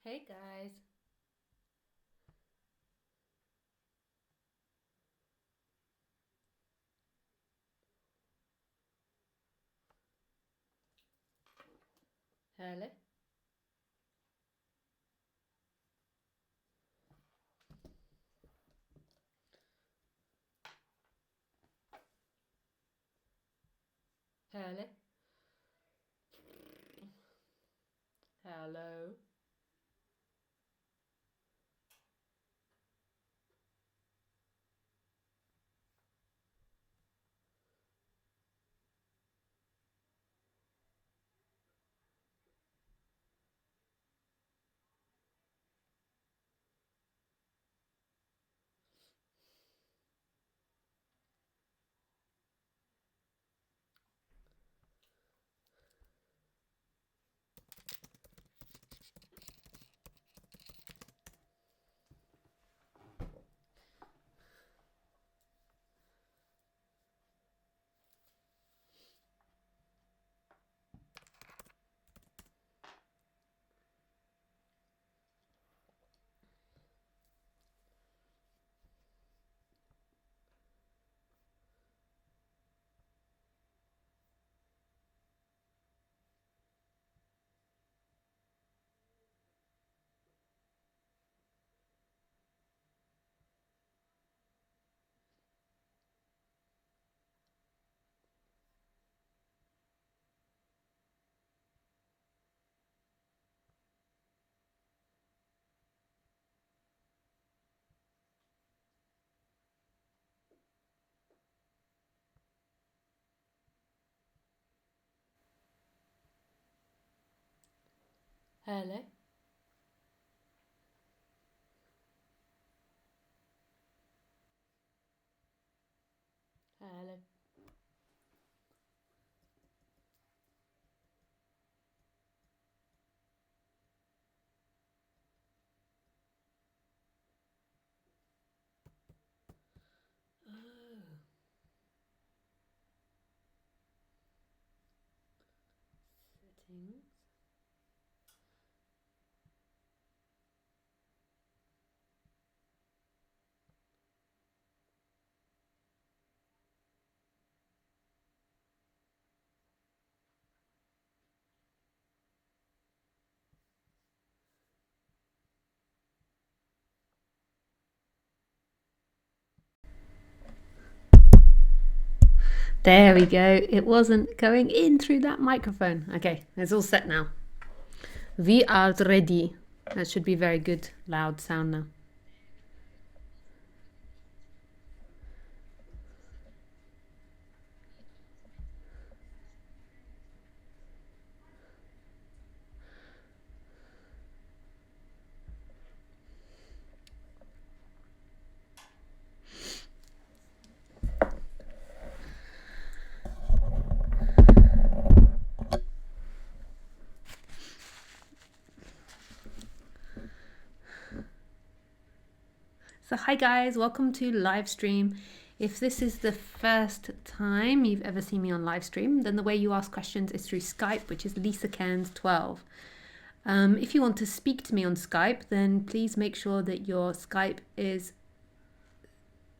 Hey guys. Hello. Hello. Hello. Hello. Hello. Oh. Settings. There we go. It wasn't going in through that microphone. Okay, it's all set now. We are ready. That should be very good, loud sound now. So hi guys, welcome to Livestream. If this is the first time you've ever seen me on Livestream, then the way you ask questions is through Skype, which is Lisa Cairns 12. If you want to speak to me on Skype, then please make sure that your Skype is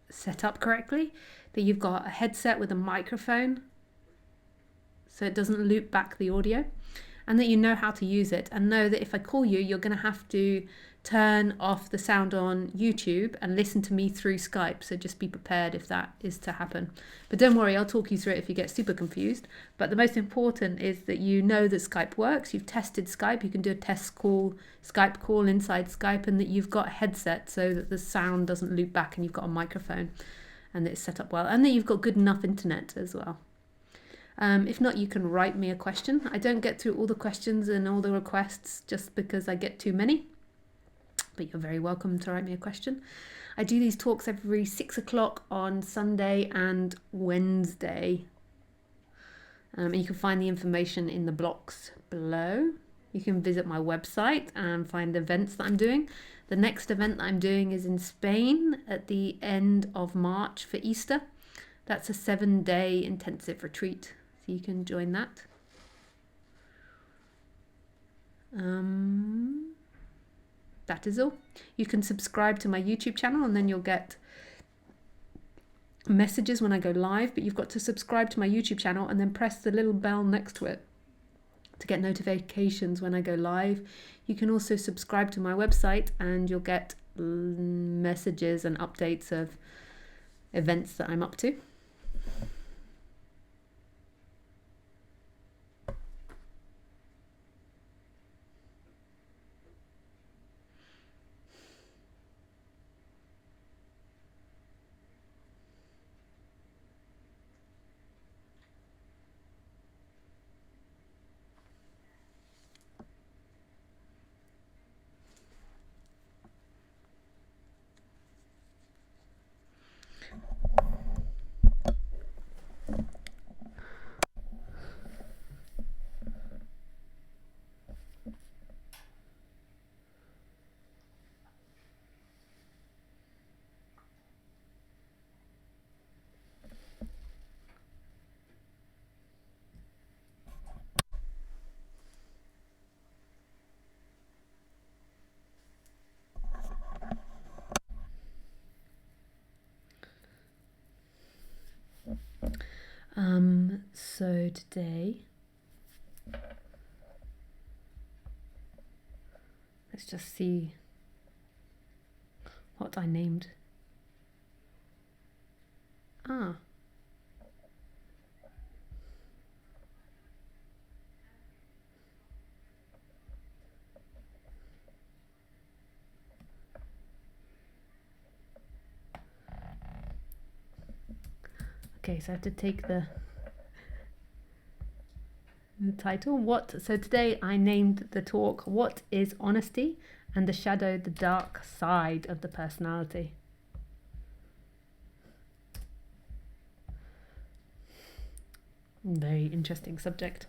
set up correctly, that you've got a headset with a microphone so it doesn't loop back the audio, and that you know how to use it, and know that if I call you, you're going to have to turn off the sound on YouTube and listen to me through Skype. So just be prepared if that is to happen. But don't worry, I'll talk you through it if you get super confused. But the most important is that you know that Skype works. You've tested Skype. You can do a test call, Skype call inside Skype, and that you've got a headset so that the sound doesn't loop back and you've got a microphone. and that it's set up well, and that you've got good enough internet as well. If not, you can write me a question. I don't get through all the questions and all the requests just because I get too many, but you're very welcome to write me a question. I do these talks every 6 o'clock on Sunday and Wednesday. And you can find the information in the blocks below. You can visit my website and find events that I'm doing. The next event that I'm doing is in Spain at the end of March for Easter. That's a 7-day intensive retreat. So you can join that. That is all. You can subscribe to my YouTube channel and then you'll get messages when I go live, but you've got to subscribe to my YouTube channel and then press the little bell next to it to get notifications when I go live. You can also subscribe to my website and you'll get messages and updates of events that I'm up to. So today, let's just see what I named. Okay, so I have to take the title. So today I named the talk, What is Honesty and the Shadow, the Dark Side of the Personality. Very interesting subject.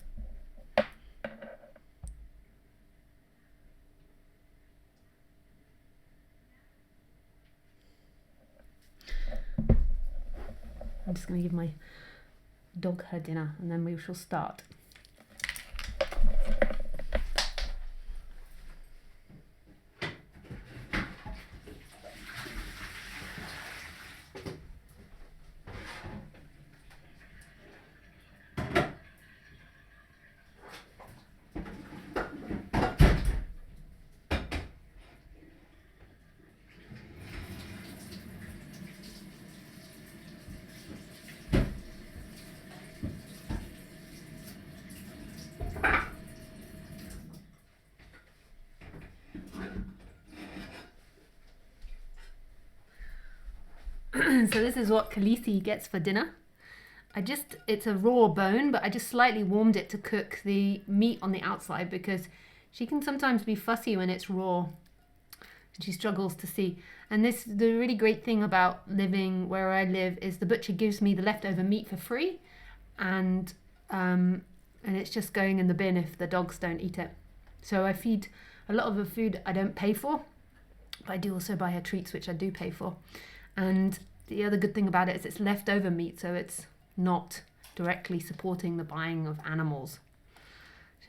I'm just going to give my dog her dinner and then we shall start. So this is what Khaleesi gets for dinner. It's a raw bone, but I just slightly warmed it to cook the meat on the outside because she can sometimes be fussy when it's raw. She struggles to see. And the really great thing about living where I live is the butcher gives me the leftover meat for free, and it's just going in the bin if the dogs don't eat it. So I feed a lot of the food I don't pay for, but I do also buy her treats, which I do pay for. And the other good thing about it is it's leftover meat, so it's not directly supporting the buying of animals.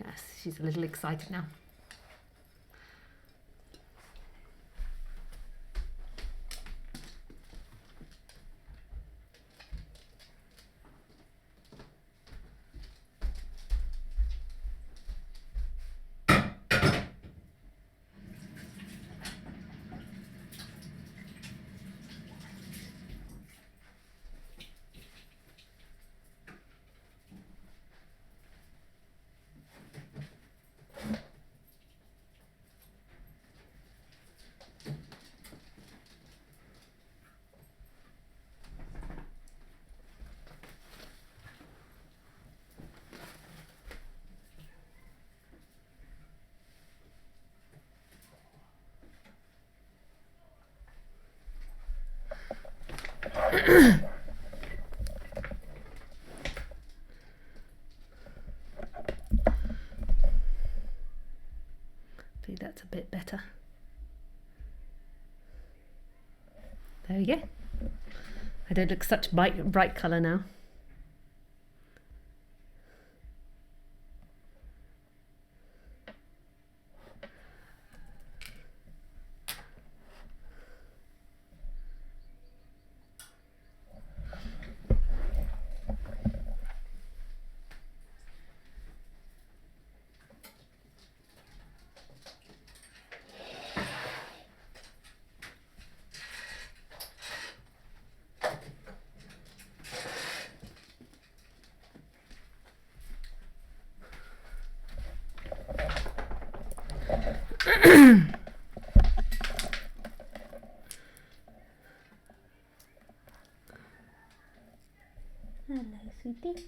Yes, she's a little excited now. See, that's a bit better. There we go. I don't look such bright colour now. Hello, sweetie.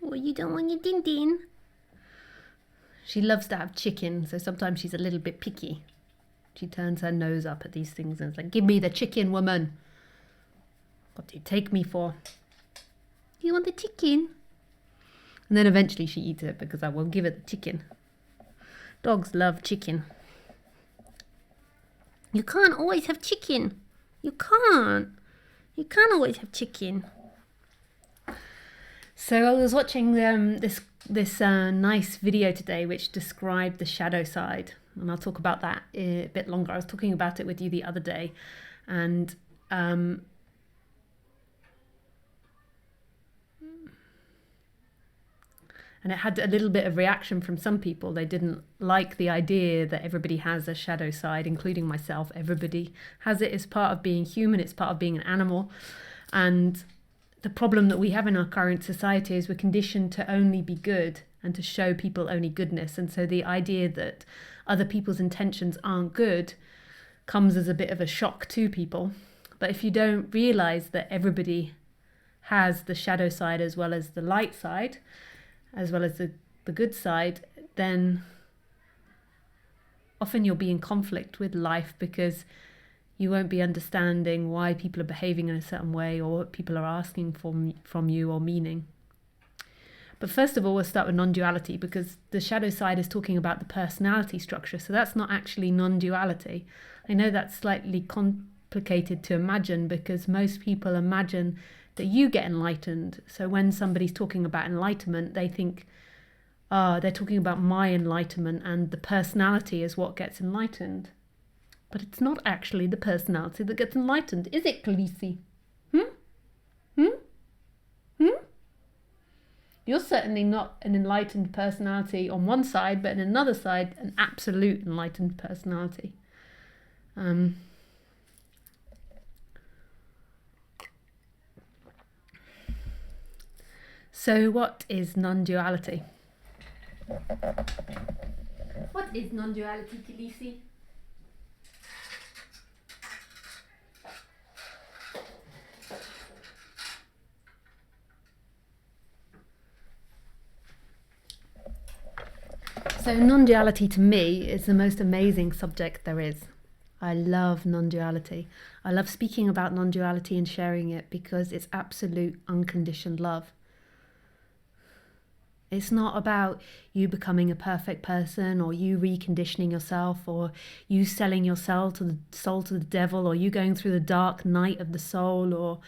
Well, you don't want your din din. She loves to have chicken, so sometimes she's a little bit picky. She turns her nose up at these things and is like, give me the chicken, woman. What do you take me for? You want the chicken? And then eventually she eats it because I won't give it the chicken. Dogs love chicken. You can't always have chicken. You can't. You can't always have chicken. So I was watching this nice video today which described the shadow side, and I'll talk about that a bit longer. I was talking about it with you the other day, and it had a little bit of reaction from some people. They didn't like the idea that everybody has a shadow side, including myself. Everybody has it. It's part of being human. It's part of being an animal. And the problem that we have in our current society is we're conditioned to only be good and to show people only goodness. And so the idea that other people's intentions aren't good comes as a bit of a shock to people. But if you don't realize that everybody has the shadow side as well as the light side, as well as the good side, then often you'll be in conflict with life because you won't be understanding why people are behaving in a certain way or what people are asking from you or meaning. But first of all, we'll start with non-duality, because the shadow side is talking about the personality structure. So that's not actually non-duality. I know that's slightly complicated to imagine because most people imagine that you get enlightened. So when somebody's talking about enlightenment, they think, they're talking about my enlightenment and the personality is what gets enlightened. But it's not actually the personality that gets enlightened, is it, Khaleesi? You're certainly not an enlightened personality on one side, but on another side, an absolute enlightened personality. So what is non-duality? What is non-duality, Khaleesi? So non-duality to me is the most amazing subject there is. I love non-duality. I love speaking about non-duality and sharing it because it's absolute unconditioned love. It's not about you becoming a perfect person or you reconditioning yourself or you selling your soul to the devil or you going through the dark night of the soul or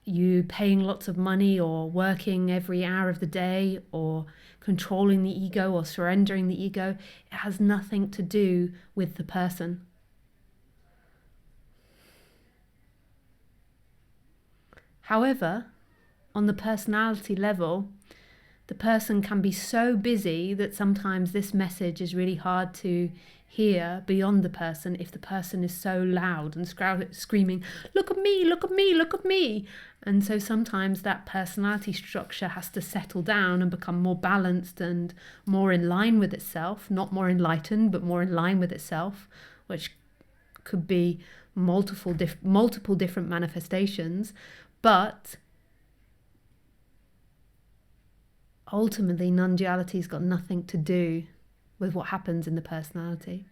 you paying lots of money or working every hour of the day or controlling the ego or surrendering the ego. It has nothing to do with the person. However, on the personality level, the person can be so busy that sometimes this message is really hard to hear beyond the person if the person is so loud and screaming, look at me, look at me, look at me. And so sometimes that personality structure has to settle down and become more balanced and more in line with itself, not more enlightened, but more in line with itself, which could be multiple different manifestations. But ultimately, non-duality's got nothing to do with what happens in the personality.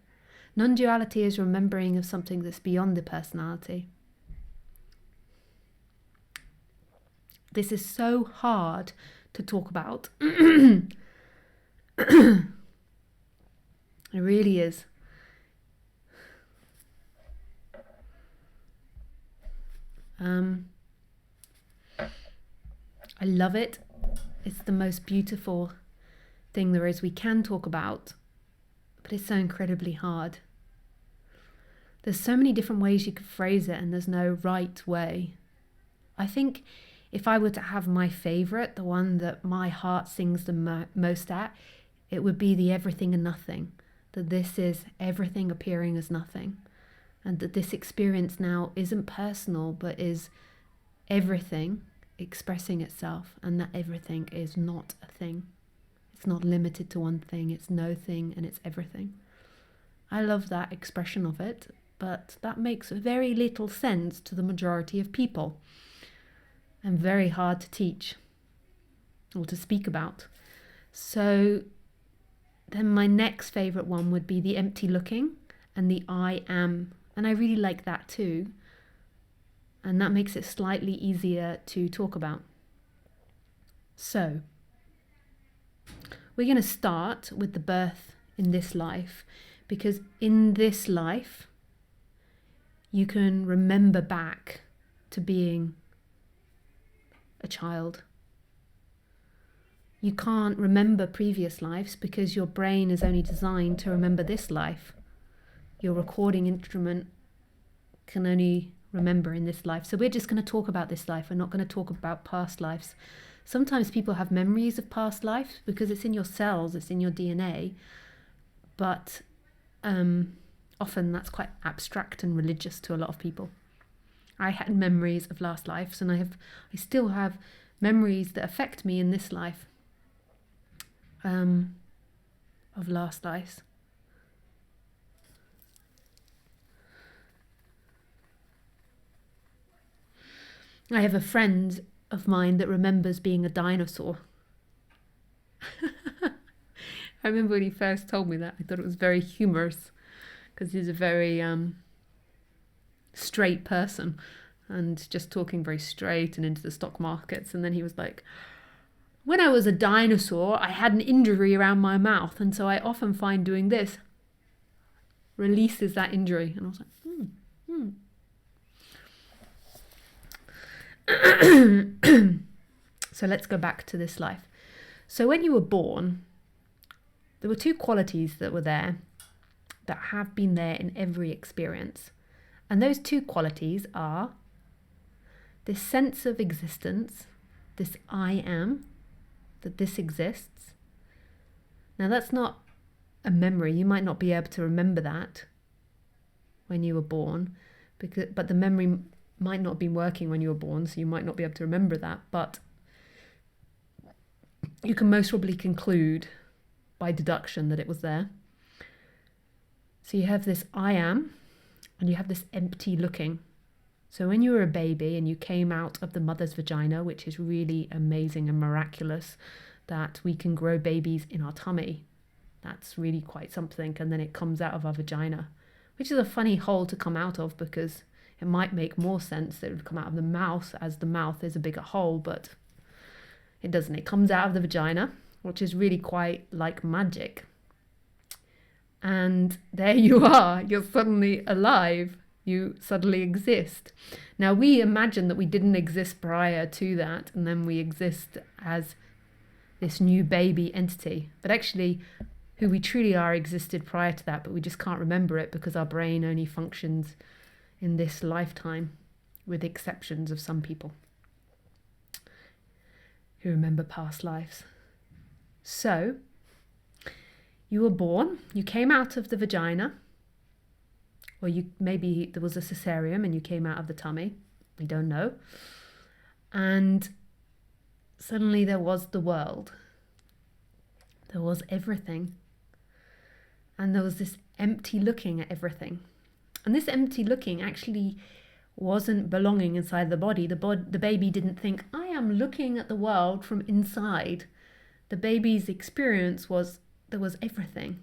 Non-duality is remembering of something that's beyond the personality. This is so hard to talk about. It really is. I love it. It's the most beautiful thing there is we can talk about, but it's so incredibly hard. There's so many different ways you could phrase it, and there's no right way. I think if I were to have my favorite, the one that my heart sings the most at, it would be the everything and nothing. That this is everything appearing as nothing. And that this experience now isn't personal, but is everything expressing itself, and that everything is not a thing. It's not limited to one thing, it's no thing, and it's everything. I love that expression of it, but that makes very little sense to the majority of people, and very hard to teach or to speak about. So then my next favourite one would be the empty looking and the I am. And I really like that too. And that makes it slightly easier to talk about. So we're going to start with the birth in this life, because in this life you can remember back to being a child. You can't remember previous lives because your brain is only designed to remember this life. Your recording instrument can only remember in this life. So we're just going to talk about this life. We're not going to talk about past lives. Sometimes people have memories of past lives because it's in your cells, it's in your DNA. But often that's quite abstract and religious to a lot of people. I had memories of last lives, and I still have memories that affect me in this life of last lives. I have a friend of mine that remembers being a dinosaur. I remember when he first told me that, I thought it was very humorous, because he's a very straight person and just talking very straight and into the stock markets. And then he was like, when I was a dinosaur, I had an injury around my mouth, and so I often find doing this releases that injury. And I was like, So let's go back to this life. So when you were born, there were two qualities that were there that have been there in every experience. And those two qualities are this sense of existence, this I am, that this exists. Now that's not a memory. You might not be able to remember that when you were born, but the memory might not have been working when you were born, so you might not be able to remember that. But you can most probably conclude by deduction that it was there. So you have this I am, and you have this empty looking. So when you were a baby and you came out of the mother's vagina, which is really amazing and miraculous that we can grow babies in our tummy, that's really quite something. And then it comes out of our vagina, which is a funny hole to come out of, because it might make more sense that it would come out of the mouth, as the mouth is a bigger hole, but it doesn't. It comes out of the vagina, which is really quite like magic. And there you are, you're suddenly alive, you suddenly exist. Now we imagine that we didn't exist prior to that, and then we exist as this new baby entity. But actually, who we truly are existed prior to that, but we just can't remember it because our brain only functions in this lifetime, with exceptions of some people who remember past lives. So you were born, you came out of the vagina, or maybe there was a cesarean and you came out of the tummy. We don't know. And suddenly there was the world. There was everything. And there was this empty looking at everything. And this empty looking actually wasn't belonging inside the body. The baby didn't think, I am looking at the world from inside. The baby's experience was there was everything.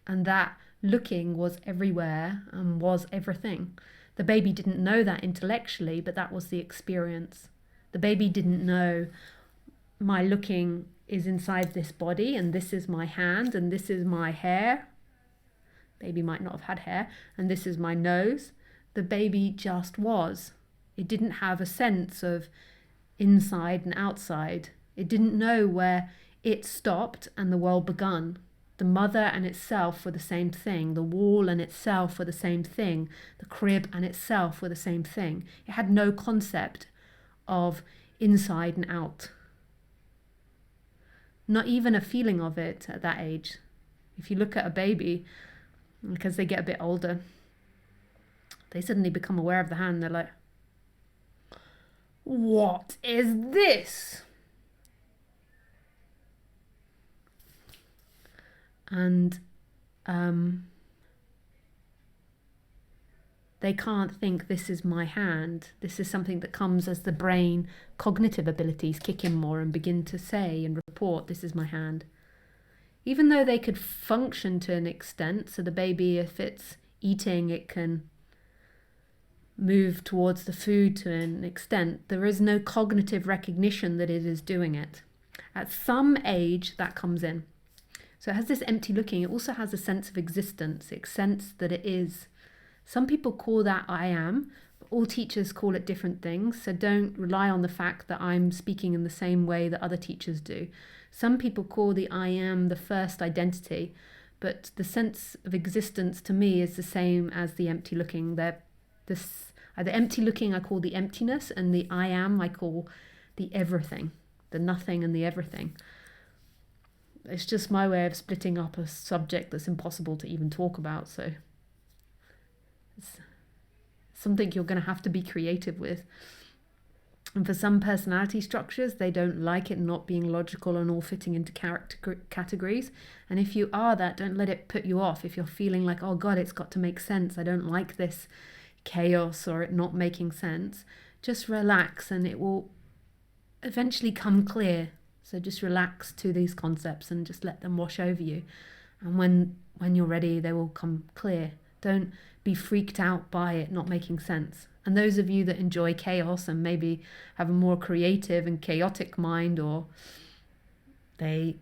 And that looking was everywhere and was everything. The baby didn't know that intellectually, but that was the experience. The baby didn't know my looking is inside this body and this is my hand and this is my hair. Baby might not have had hair, and this is my nose. The baby just was. It didn't have a sense of inside and outside. It didn't know where it stopped and the world begun. The mother and itself were the same thing. The wall and itself were the same thing. The crib and itself were the same thing. It had no concept of inside and out. Not even a feeling of it at that age. If you look at a baby, because they get a bit older, they suddenly become aware of the hand. They're like, what is this? And they can't think this is my hand. This is something that comes as the brain cognitive abilities kick in more and begin to say and report, this is my hand. Even though they could function to an extent, so the baby, if it's eating, it can move towards the food to an extent, there is no cognitive recognition that it is doing it. At some age, that comes in. So it has this empty looking. It also has a sense of existence. It sense that it is. Some people call that I am, but all teachers call it different things. So don't rely on the fact that I'm speaking in the same way that other teachers do. Some people call the I am the first identity, but the sense of existence to me is the same as the empty looking. The empty looking I call the emptiness, and the I am I call the everything, the nothing and the everything. It's just my way of splitting up a subject that's impossible to even talk about. So it's something you're going to have to be creative with. And for some personality structures, they don't like it not being logical and all fitting into character categories. And if you are that, don't let it put you off. If you're feeling like, oh God, it's got to make sense, I don't like this chaos or it not making sense, just relax and it will eventually come clear. So just relax to these concepts and just let them wash over you. And when you're ready, they will come clear. Don't be freaked out by it not making sense. And those of you that enjoy chaos and maybe have a more creative and chaotic mind, or they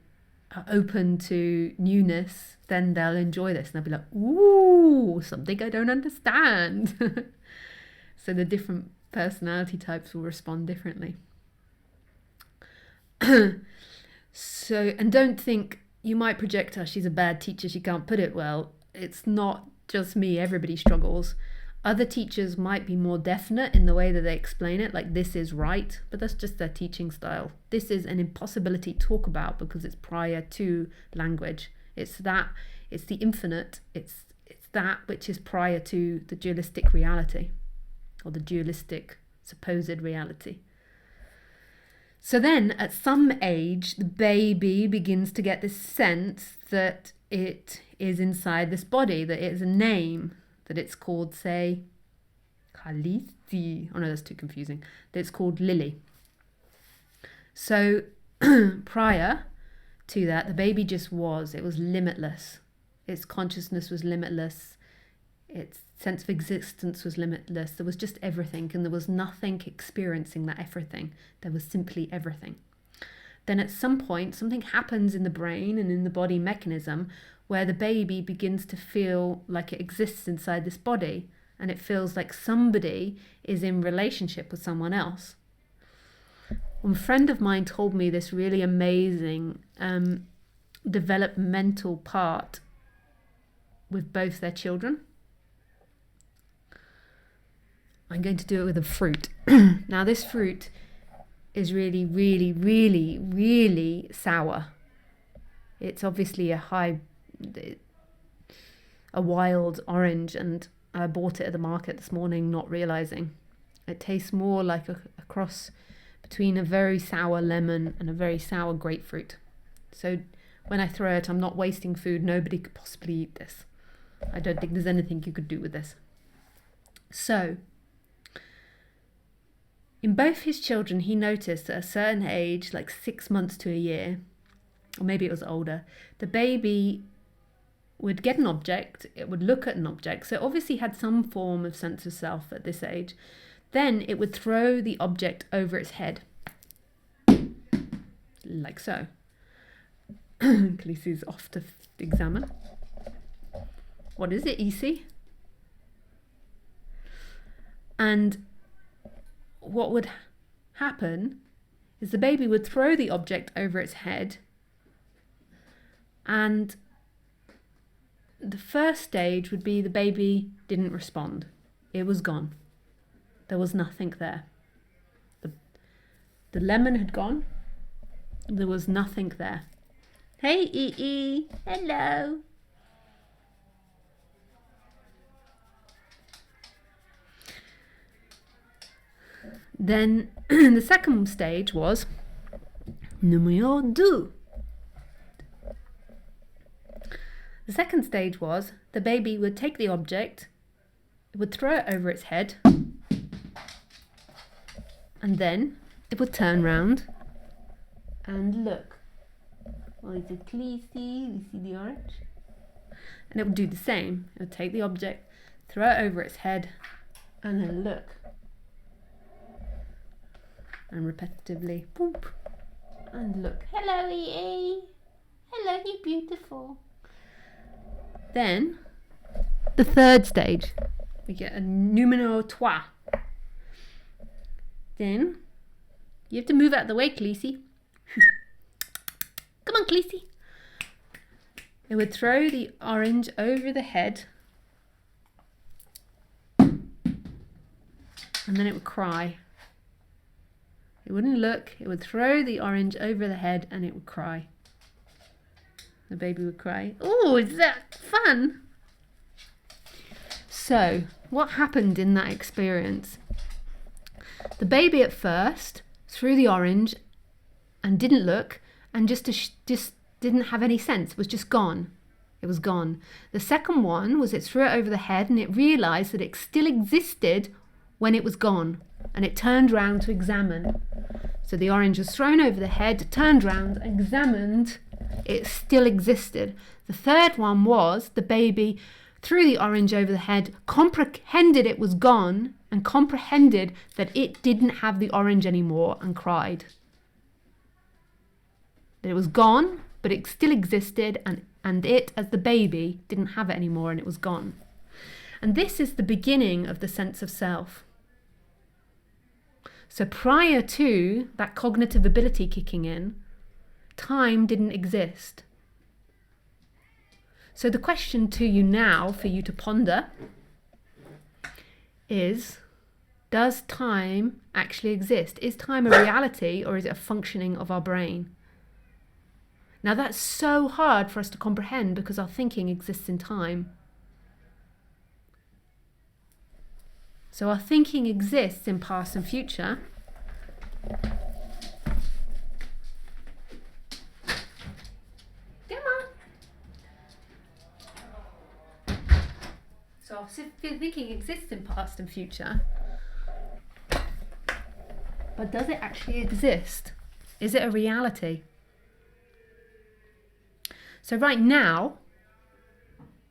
are open to newness, then they'll enjoy this and they'll be like, ooh, something I don't understand. So the different personality types will respond differently. So, and don't think you might project her, she's a bad teacher, she can't put it well. It's not just me, everybody struggles. Other teachers might be more definite in the way that they explain it, like this is right, but that's just their teaching style. This is an impossibility to talk about because it's prior to language. It's the infinite, it's that which is prior to the dualistic reality, or the dualistic supposed reality. So then at some age, the baby begins to get this sense that it is inside this body, that it is a name, that it's called, say, Khalithi. Oh no, that's too confusing. That it's called Lily. So prior to that, the baby just was. It was limitless. Its consciousness was limitless. Its sense of existence was limitless. There was just everything, and there was nothing experiencing that everything. There was simply everything. Then at some point, something happens in the brain and in the body mechanism where the baby begins to feel like it exists inside this body, and it feels like somebody is in relationship with someone else. A friend of mine told me this really amazing developmental part with both their children. I'm going to do it with a fruit. Now this fruit is really, really, really, really sour. It's obviously a wild orange, and I bought it at the market this morning not realizing. It tastes more like a cross between a very sour lemon and a very sour grapefruit. So when I throw it, I'm not wasting food. Nobody could possibly eat this. I don't think there's anything you could do with this. So in both his children, he noticed at a certain age, like 6 months to a year, or maybe it was older, the baby would get an object, it would look at an object, so it obviously had some form of sense of self at this age. Then it would throw the object over its head, like so. Khaleesi's off to examine. What is it, Isi? And what would happen is the baby would throw the object over its head, and the first stage would be the baby didn't respond. It was gone. There was nothing there. The lemon had gone. There was nothing there. Hey, E. Hello. Then the second stage was numéro 2. The second stage was the baby would take the object, it would throw it over its head, and then it would turn round and look. Well, is it Khaleesi? You see the orange? And it would do the same. It would take the object, throw it over its head, and then look. And repetitively, boop, and look. Hello, EE. Hello, you beautiful. Then, the third stage, we get a numéro 3. Then, you have to move out of the way, Khaleesi. Come on, Khaleesi. It would throw the orange over the head, and then it would cry. It wouldn't look, it would throw the orange over the head, and it would cry. The baby would cry. Oh, is that fun? So, what happened in that experience? The baby at first threw the orange and didn't look, and just didn't have any sense. It was just gone. It was gone. The second one was it threw it over the head, and it realized that it still existed when it was gone, and it turned round to examine. So the orange was thrown over the head, turned round, examined, it still existed. The third one was the baby threw the orange over the head, comprehended it was gone, and comprehended that it didn't have the orange anymore, and cried. That it was gone, but it still existed, and it, as the baby, didn't have it anymore, and it was gone. And this is the beginning of the sense of self. So prior to that cognitive ability kicking in, time didn't exist. So the question to you now, for you to ponder, is, does time actually exist? Is time a reality, or is it a functioning of our brain? Now that's so hard for us to comprehend because our thinking exists in time. So our thinking exists in past and future. Come on. So our thinking exists in past and future. But does it actually exist? Is it a reality? So right now,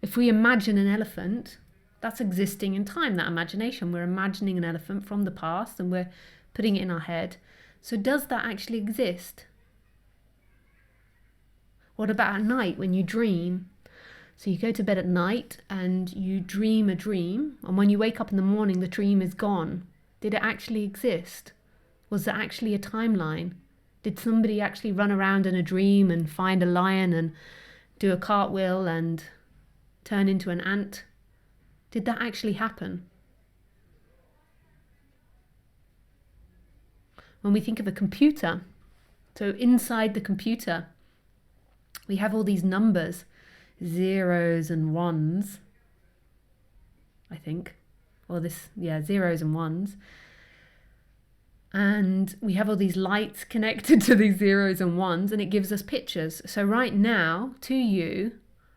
if we imagine an elephant, that's existing in time, that imagination. We're imagining an elephant from the past and we're putting it in our head. So does that actually exist? What about at night when you dream? So you go to bed at night and you dream a dream, and when you wake up in the morning, the dream is gone. Did it actually exist? Was there actually a timeline? Did somebody actually run around in a dream and find a lion and do a cartwheel and turn into an ant? Did that actually happen? When we think of a computer, so inside the computer, we have all these numbers, zeros and ones, I think, or this, yeah, zeros and ones. And we have all these lights connected to these zeros and ones, and it gives us pictures. So right now, to you,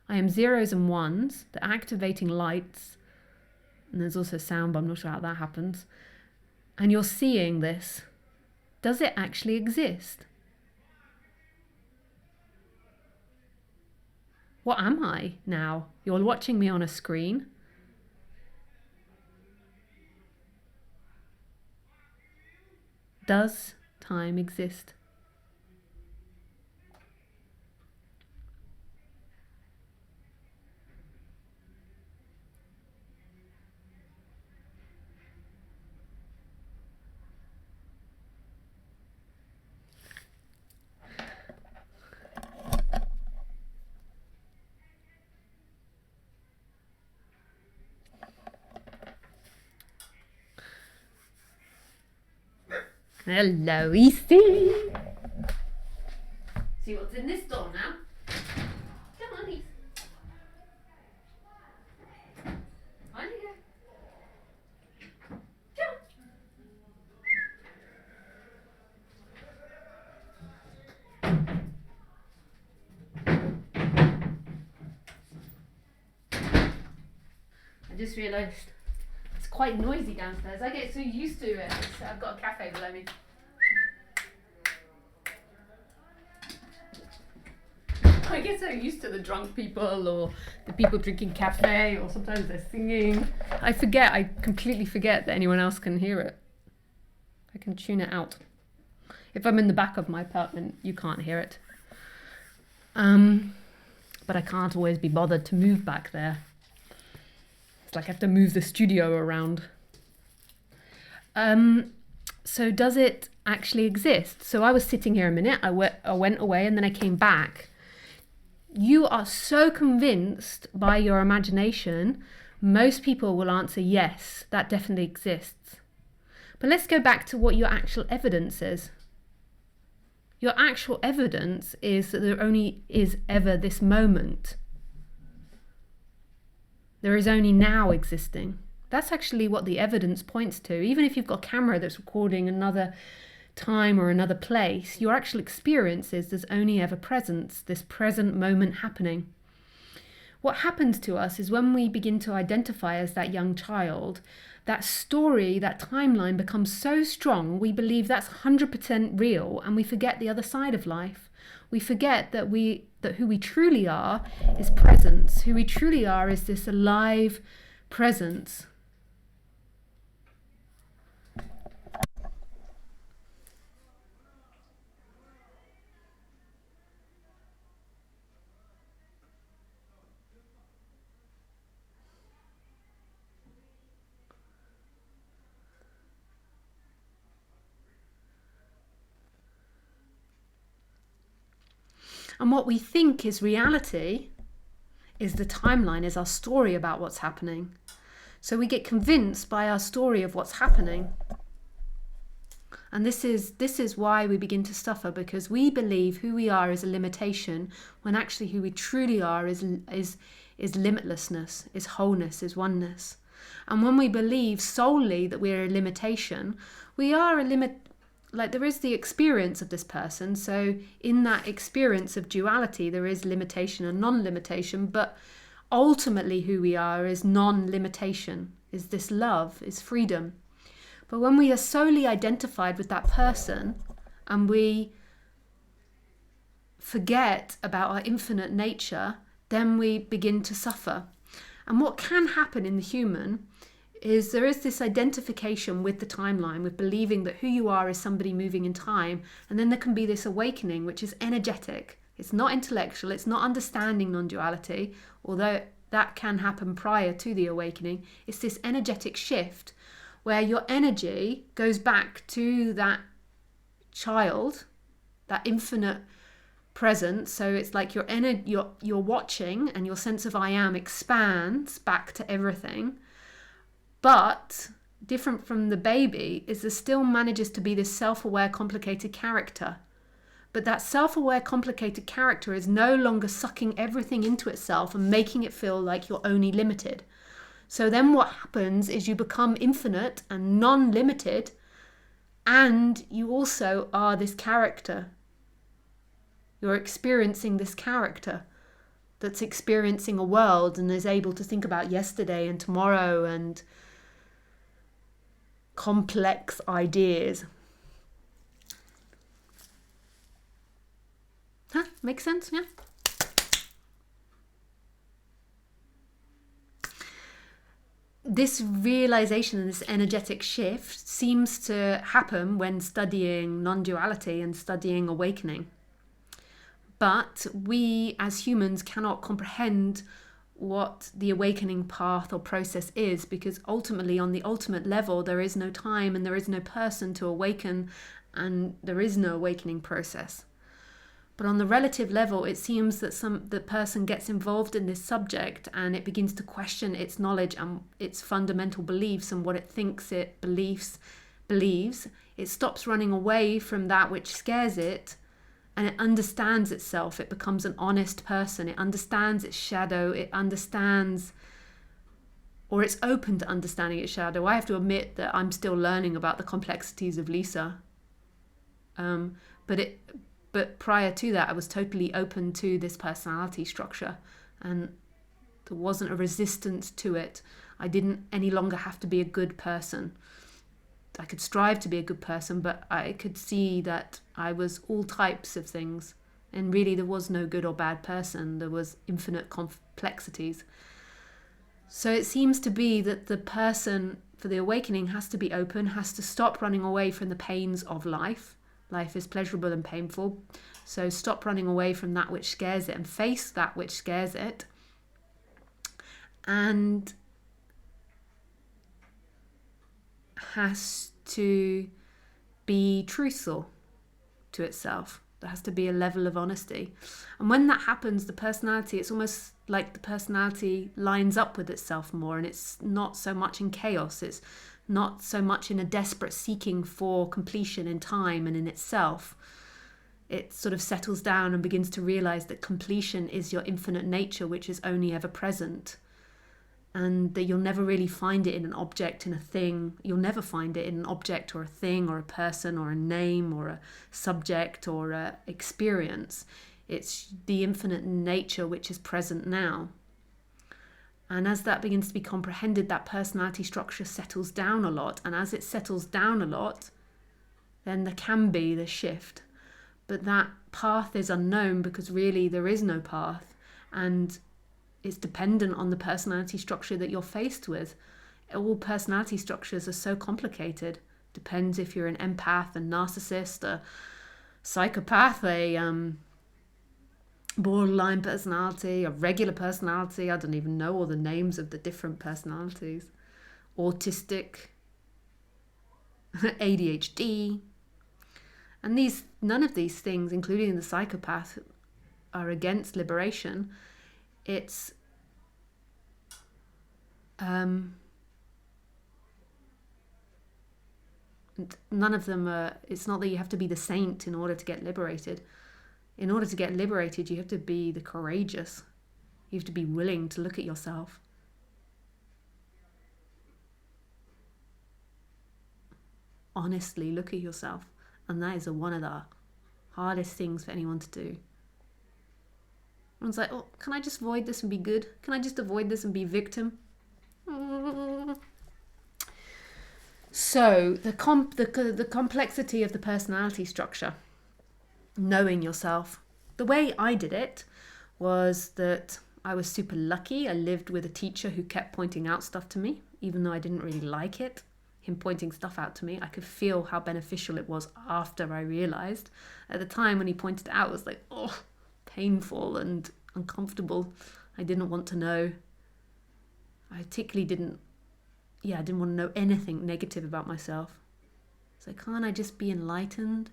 I am zeros and ones, the activating lights, and there's also sound, but I'm not sure how that happens. And you're seeing this. Does it actually exist? What am I now? You're watching me on a screen. Does time exist? Hello, Easty. See what's in this door now? Come on, East. On you go. Jump. I just realised it's quite noisy downstairs. I get so used to it. I've got a cafe below me. I get so used to the drunk people or the people drinking cafe, or sometimes they're singing. I completely forget that anyone else can hear it. I can tune it out. If I'm in the back of my apartment, you can't hear it. But I can't always be bothered to move back there. It's like I have to move the studio around. So does it actually exist? So I was sitting here a minute, I went away, and then I came back. You are so convinced by your imagination, most people will answer yes, that definitely exists. But let's go back to what your actual evidence is. Your actual evidence is that there only is ever this moment. There is only now existing. That's actually what the evidence points to. Even if you've got a camera that's recording another time or another place, your actual experience is there's only ever presence, this present moment happening. What happens to us is when we begin to identify as that young child, that story, that timeline becomes so strong, we believe that's 100% real, and we forget the other side of life. We forget that who we truly are is presence. Who we truly are is this alive presence. And what we think is reality is the timeline, is our story about what's happening. So we get convinced by our story of what's happening. And this is why we begin to suffer, because we believe who we are is a limitation, when actually who we truly are is limitlessness, is wholeness, is oneness. And when we believe solely that we're a limitation, we are a limit. Like, there is the experience of this person, so in that experience of duality there is limitation and non-limitation, but ultimately who we are is non-limitation, is this love, is freedom. But when we are solely identified with that person and we forget about our infinite nature, then we begin to suffer. And what can happen in the human is there is this identification with the timeline, with believing that who you are is somebody moving in time, and then there can be this awakening which is energetic. It's not intellectual, it's not understanding non-duality, although that can happen prior to the awakening. It's this energetic shift where your energy goes back to that child, that infinite presence. So it's like you're watching, and your sense of I am expands back to everything. But different from the baby is there still manages to be this self-aware, complicated character, But that self-aware, complicated character is no longer sucking everything into itself and making it feel like you're only limited. So then what happens is you become infinite and non-limited, and you also are this character. You're experiencing this character that's experiencing a world and is able to think about yesterday and tomorrow and complex ideas. Huh? Makes sense? Yeah. This realization and this energetic shift seems to happen when studying non-duality and studying awakening. But we as humans cannot comprehend what the awakening path or process is, because ultimately, on the ultimate level, there is no time and there is no person to awaken, and there is no awakening process. But on the relative level, it seems that the person gets involved in this subject and it begins to question its knowledge and its fundamental beliefs and what it thinks it believes. It stops running away from that which scares it, and it understands itself. It becomes an honest person. It understands its shadow. It understands, or it's open to understanding its shadow. I have to admit that I'm still learning about the complexities of Lisa. But prior to that, I was totally open to this personality structure, and there wasn't a resistance to it. I didn't any longer have to be a good person. I could strive to be a good person, but I could see that I was all types of things, and really there was no good or bad person. There was infinite complexities. So it seems to be that the person for the awakening has to be open, has to stop running away from the pains of life. Life is pleasurable and painful. So stop running away from that which scares it and face that which scares it. And has to be truthful to itself. There has to be a level of honesty. And when that happens, the personality, it's almost like the personality lines up with itself more, and it's not so much in chaos. It's not so much in a desperate seeking for completion in time and in itself. It sort of settles down and begins to realize that completion is your infinite nature, which is only ever present. And that you'll never really find it in an object, in a thing. You'll never find it in an object or a thing or a person or a name or a subject or a experience. It's the infinite nature which is present now. And as that begins to be comprehended, that personality structure settles down a lot. And as it settles down a lot, then there can be the shift. But that path is unknown, because really there is no path. And it's dependent on the personality structure that you're faced with. All personality structures are so complicated. Depends if you're an empath, a narcissist, a psychopath, a borderline personality, a regular personality. I don't even know all the names of the different personalities. Autistic, ADHD. And none of these things, including the psychopath, are against liberation. It's none of them are. It's not that you have to be the saint in order to get liberated. In order to get liberated, you have to be the courageous. You have to be willing to look at yourself. Honestly, look at yourself. And that is one of the hardest things for anyone to do. Everyone's like, oh, can I just avoid this and be good? Can I just avoid this and be victim? So the complexity of the personality structure, knowing yourself. The way I did it was that I was super lucky. I lived with a teacher who kept pointing out stuff to me, even though I didn't really like it. Him pointing stuff out to me, I could feel how beneficial it was after I realized. At the time when he pointed it out, it was like, oh, painful and uncomfortable. I didn't want to know. I particularly didn't want to know anything negative about myself. So can't I just be enlightened?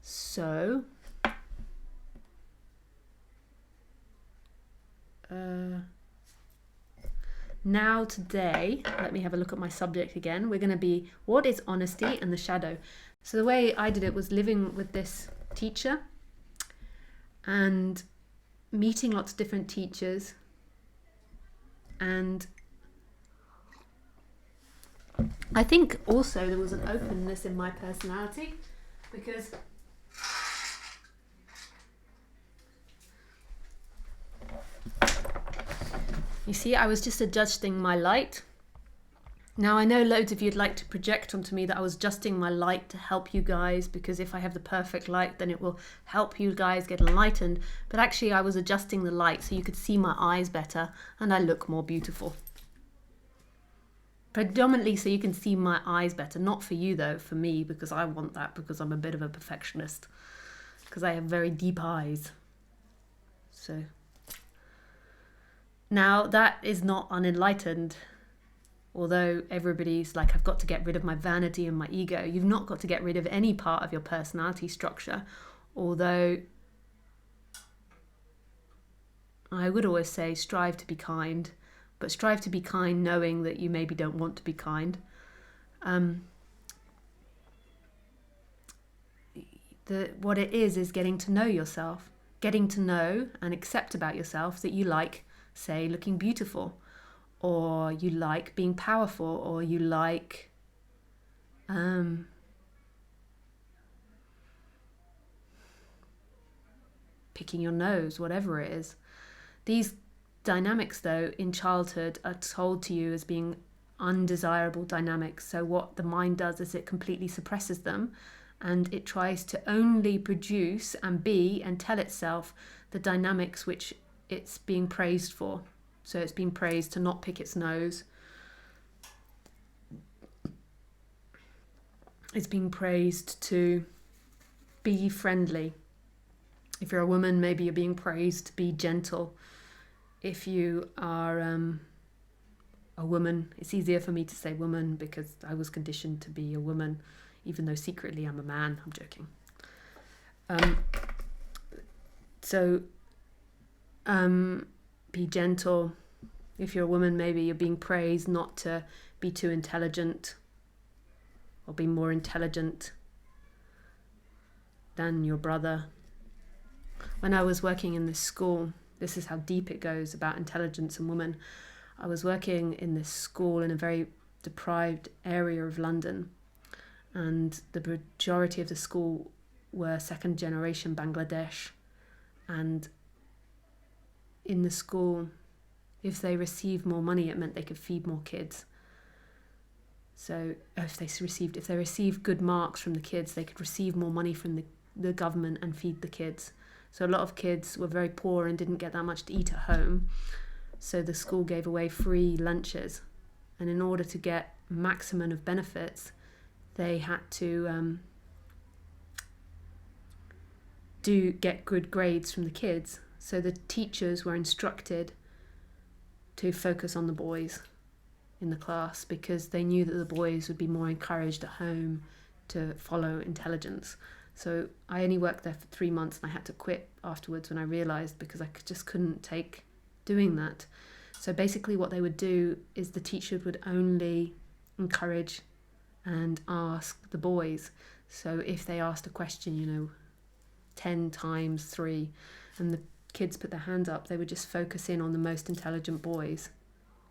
So Now today, let me have a look at my subject again. We're going to be what is honesty and the shadow. So the way I did it was living with this teacher and meeting lots of different teachers, and I think also there was an openness in my personality, because you see, I was just adjusting my light. Now, I know loads of you'd like to project onto me that I was adjusting my light to help you guys, because if I have the perfect light, then it will help you guys get enlightened. But actually, I was adjusting the light so you could see my eyes better and I look more beautiful. Predominantly so you can see my eyes better. Not for you though, for me, because I want that, because I'm a bit of a perfectionist. Because I have very deep eyes. So now that is not unenlightened. Although everybody's like, I've got to get rid of my vanity and my ego. You've not got to get rid of any part of your personality structure. Although I would always say strive to be kind, but strive to be kind knowing that you maybe don't want to be kind. What it is getting to know yourself, getting to know and accept about yourself that you like, say, looking beautiful, or you like being powerful, or you like picking your nose, whatever it is. These dynamics, though, in childhood are told to you as being undesirable dynamics. So what the mind does is it completely suppresses them, and it tries to only produce and be and tell itself the dynamics which it's being praised for. So it's been praised to not pick its nose. It's being praised to be friendly. If you're a woman, maybe you're being praised to be gentle. If you are a woman, it's easier for me to say woman because I was conditioned to be a woman, even though secretly I'm a man. I'm joking. Be gentle. If you're a woman, maybe you're being praised not to be too intelligent, or be more intelligent than your brother. When I was working in this school, this is how deep it goes about intelligence and women. I was working in this school in a very deprived area of London, and the majority of the school were second generation Bangladesh. And in the school, if they received more money, it meant they could feed more kids. So if they received good marks from the kids, they could receive more money from the government and feed the kids. So a lot of kids were very poor and didn't get that much to eat at home. So the school gave away free lunches. And in order to get maximum of benefits, they had to get good grades from the kids. So the teachers were instructed to focus on the boys in the class, because they knew that the boys would be more encouraged at home to follow intelligence. So I only worked there for 3 months, and I had to quit afterwards when I realised, because I just couldn't take doing that. So basically what they would do is the teacher would only encourage and ask the boys. So if they asked a question, 10 times 3, and the kids put their hands up, they would just focus in on the most intelligent boys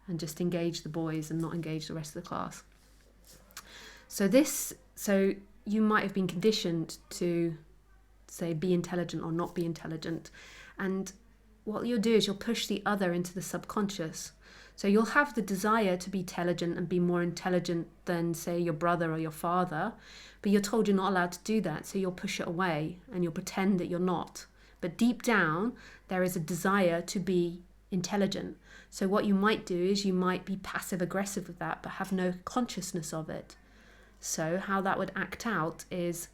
and just engage the boys and not engage the rest of the class. So you might have been conditioned to, say, be intelligent or not be intelligent. And what you'll do is you'll push the other into the subconscious. So you'll have the desire to be intelligent and be more intelligent than, say, your brother or your father, but you're told you're not allowed to do that. So you'll push it away and you'll pretend that you're not. But deep down, there is a desire to be intelligent. So what you might do is you might be passive aggressive with that, but have no consciousness of it. So how that would act out is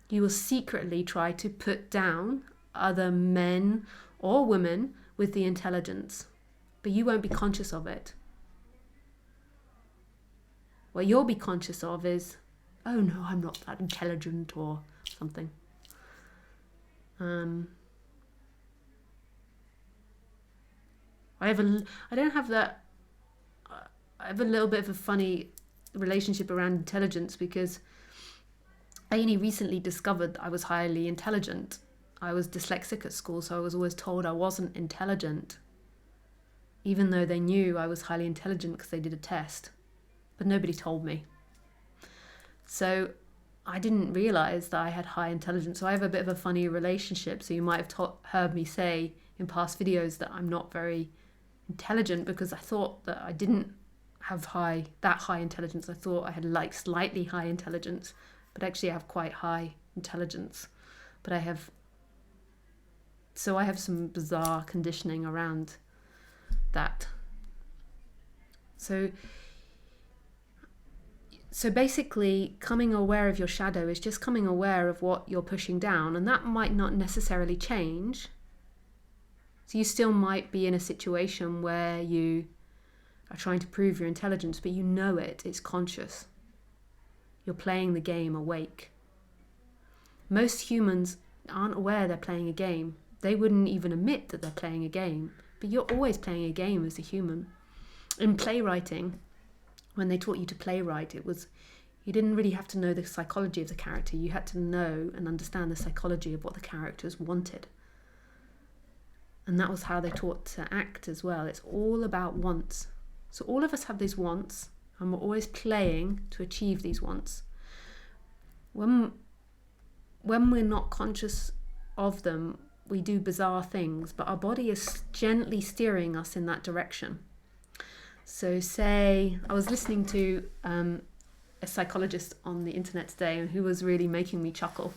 you will secretly try to put down other men or women with the intelligence, but you won't be conscious of it. What you'll be conscious of is, oh no, I'm not that intelligent or something. I don't have that. have a little bit of a funny relationship around intelligence, because I only recently discovered that I was highly intelligent. I was dyslexic at school, so I was always told I wasn't intelligent, even though they knew I was highly intelligent because they did a test, but nobody told me. So I didn't realize that I had high intelligence. So I have a bit of a funny relationship. So you might have heard me say in past videos that I'm not very intelligent, because I thought that I didn't have that high intelligence. I thought I had like slightly high intelligence, but actually I have quite high intelligence. But I have some bizarre conditioning around that. So basically, coming aware of your shadow is just coming aware of what you're pushing down, and that might not necessarily change. So you still might be in a situation where you are trying to prove your intelligence, but you know it's conscious. You're playing the game awake. Most humans aren't aware they're playing a game. They wouldn't even admit that they're playing a game, but you're always playing a game as a human. In playwriting, when they taught you to playwright, you didn't really have to know the psychology of the character. You had to know and understand the psychology of what the characters wanted. And that was how they taught to act as well. It's all about wants. So all of us have these wants, and we're always playing to achieve these wants. When we're not conscious of them, we do bizarre things, but our body is gently steering us in that direction. So say, I was listening to a psychologist on the internet today, and who was really making me chuckle.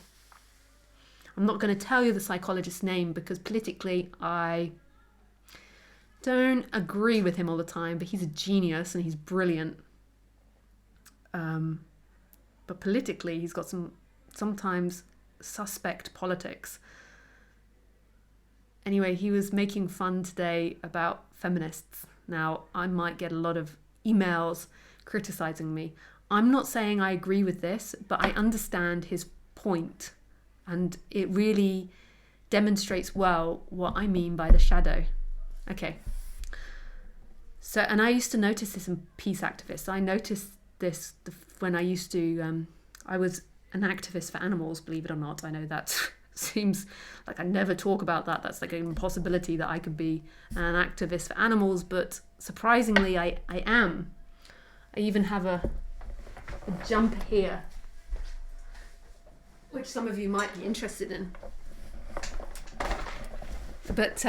I'm not going to tell you the psychologist's name because politically I don't agree with him all the time, but he's a genius and he's brilliant. But politically he's got sometimes suspect politics. Anyway, he was making fun today about feminists. Now, I might get a lot of emails criticizing me. I'm not saying I agree with this, but I understand his point. And it really demonstrates well what I mean by the shadow. Okay. So, and I used to notice this in peace activists. I noticed this when I used to, I was an activist for animals, believe it or not. I know that seems like I never talk about that. That's like an impossibility that I could be an activist for animals, but surprisingly I am. I even have a jumper here, which some of you might be interested in. But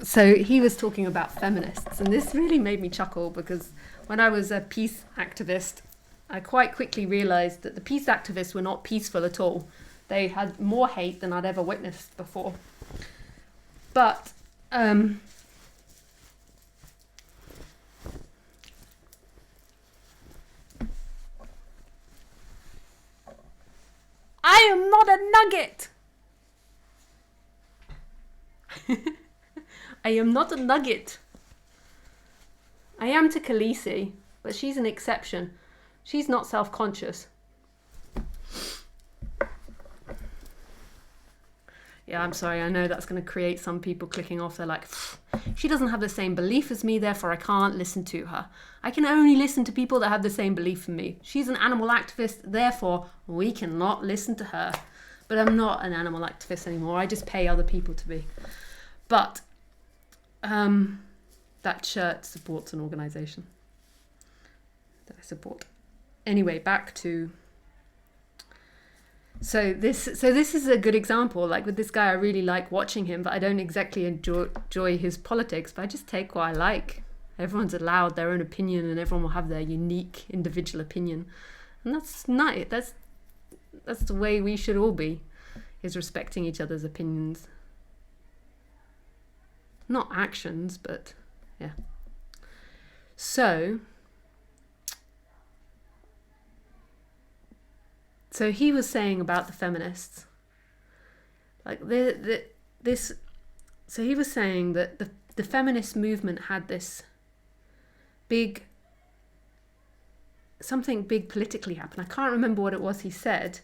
so he was talking about feminists, and this really made me chuckle, because when I was a peace activist, I quite quickly realized that the peace activists were not peaceful at all. They had more hate than I'd ever witnessed before. But I am not a nugget. I am not a nugget. I am to Khaleesi, but she's an exception. She's not self-conscious. Yeah, I'm sorry. I know that's going to create some people clicking off. They're like, she doesn't have the same belief as me, therefore I can't listen to her. I can only listen to people that have the same belief as me. She's an animal activist, therefore we cannot listen to her. But I'm not an animal activist anymore. I just pay other people to be. But that shirt supports an organisation that I support. Anyway, back to... So this is a good example. Like with this guy, I really like watching him, but I don't exactly enjoy his politics, but I just take what I like. Everyone's allowed their own opinion, and everyone will have their unique individual opinion. And that's nice. That's the way we should all be, is respecting each other's opinions. Not actions, but yeah. So he was saying about the feminists, like this. So he was saying that the feminist movement had this something big politically happen. I can't remember what it was he said.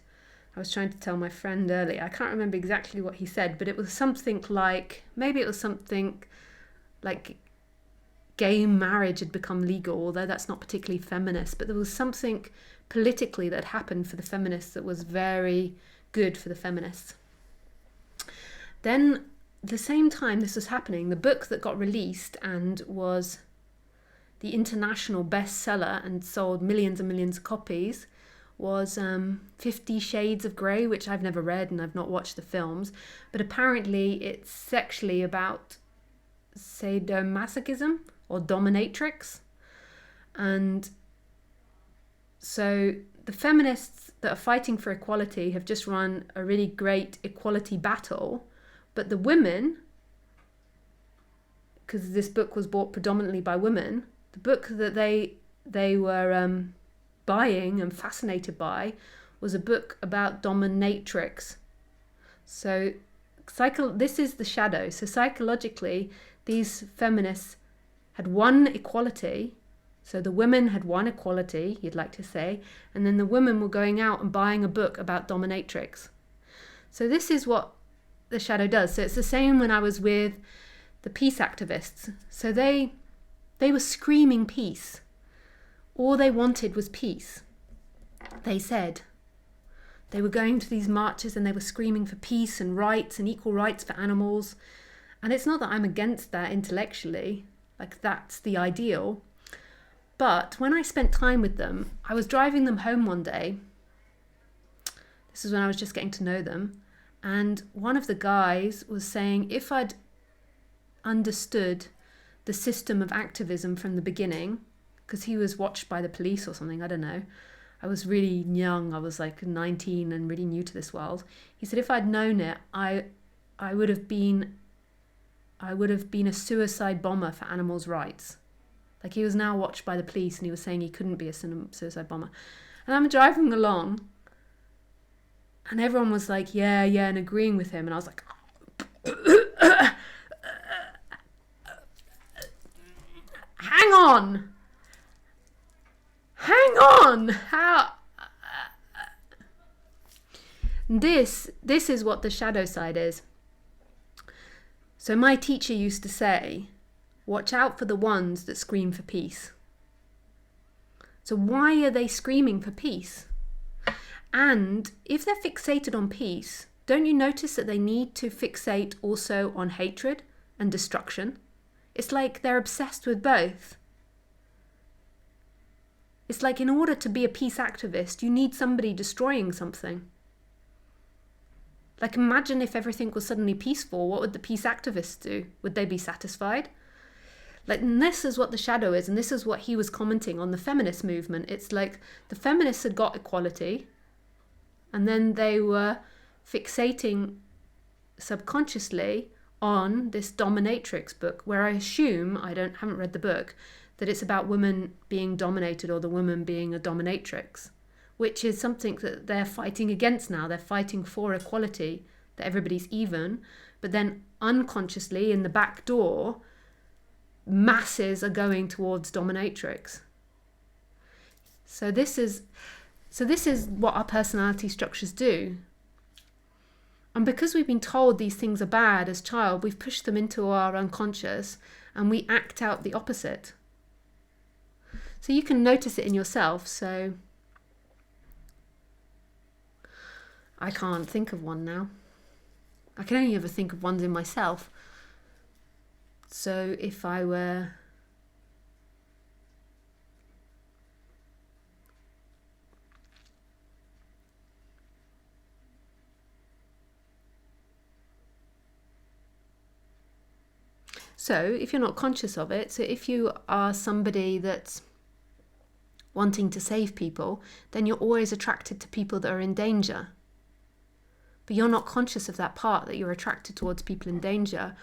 I was trying to tell my friend earlier. I can't remember exactly what he said, but it was something like, maybe it was something like gay marriage had become legal, although that's not particularly feminist, but there was something politically that happened for the feminists that was very good for the feminists. Then, at the same time this was happening, the book that got released and was the international bestseller and sold millions and millions of copies was 50 Shades of Grey, which I've never read and I've not watched the films, but apparently it's sexually about sadomasochism or dominatrix. And so the feminists that are fighting for equality have just run a really great equality battle, but the women, because this book was bought predominantly by women, the book that they were buying and fascinated by was a book about dominatrix. So this is the shadow. So psychologically, these feminists had won equality. So the women had won equality, you'd like to say, and then the women were going out and buying a book about dominatrix. So this is what the shadow does. So it's the same when I was with the peace activists. So they were screaming peace. All they wanted was peace. They said they were going to these marches and they were screaming for peace and rights and equal rights for animals. And it's not that I'm against that intellectually, like that's the ideal. But when I spent time with them, I was driving them home one day. This is when I was just getting to know them. And one of the guys was saying, if I'd understood the system of activism from the beginning, because he was watched by the police or something, I don't know. I was really young. I was like 19 and really new to this world. He said, if I'd known it, I would have been a suicide bomber for animals' rights. Like he was now watched by the police and he was saying he couldn't be a suicide bomber. And I'm driving along and everyone was like, yeah, and agreeing with him. And I was like, hang on. How? This is what the shadow side is. So my teacher used to say, watch out for the ones that scream for peace. So why are they screaming for peace? And if they're fixated on peace, don't you notice that they need to fixate also on hatred and destruction? It's like they're obsessed with both. It's like in order to be a peace activist, you need somebody destroying something. Like imagine if everything was suddenly peaceful, what would the peace activists do? Would they be satisfied? Like, and this is what the shadow is, and this is what he was commenting on the feminist movement. It's like the feminists had got equality, and then they were fixating subconsciously on this dominatrix book, where I assume, haven't read the book, that it's about women being dominated or the woman being a dominatrix, which is something that they're fighting against now. They're fighting for equality, that everybody's even, but then unconsciously in the back door, masses are going towards dominatrix. So this is what our personality structures do. And because we've been told these things are bad as child, we've pushed them into our unconscious and we act out the opposite. So you can notice it in yourself. So I can't think of one now. I can only ever think of ones in myself. So if I were if you're not conscious of it, so if you are somebody that's wanting to save people, then you're always attracted to people that are in danger. But you're not conscious of that part, that you're attracted towards people in danger.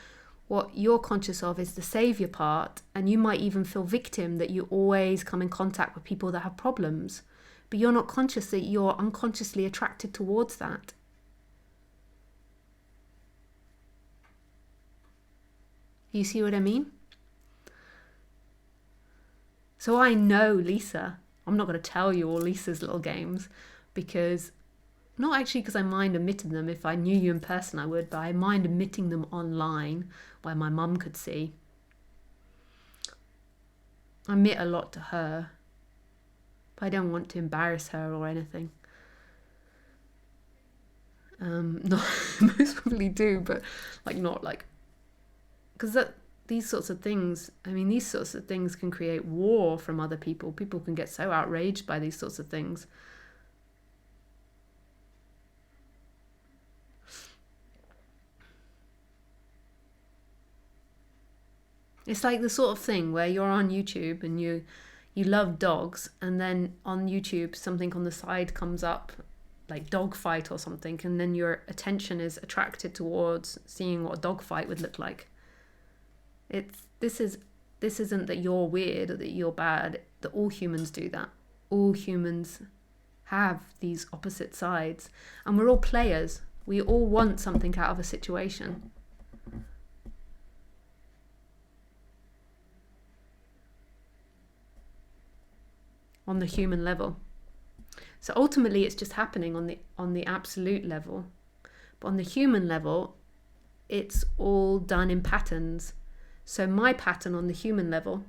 What you're conscious of is the savior part, and you might even feel victim that you always come in contact with people that have problems. But you're not conscious that you're unconsciously attracted towards that. You see what I mean? So I know Lisa. I'm not going to tell you all Lisa's little games, because not actually because I mind admitting them. If I knew you in person, I would, but I mind admitting them online where my mum could see. I admit a lot to her, but I don't want to embarrass her or anything. No, most probably do, but like not like, because these sorts of things, I mean, these sorts of things can create war from other people. People can get so outraged by these sorts of things. It's like the sort of thing where you're on YouTube and you love dogs, and then on YouTube something on the side comes up like dog fight or something, and then your attention is attracted towards seeing what a dog fight would look like. This isn't that you're weird or that you're bad, that all humans do that. All humans have these opposite sides, and we're all players. We all want something out of a situation. On the human level. So ultimately it's just happening on the absolute level. But on the human level, it's all done in patterns. So my pattern on the human level,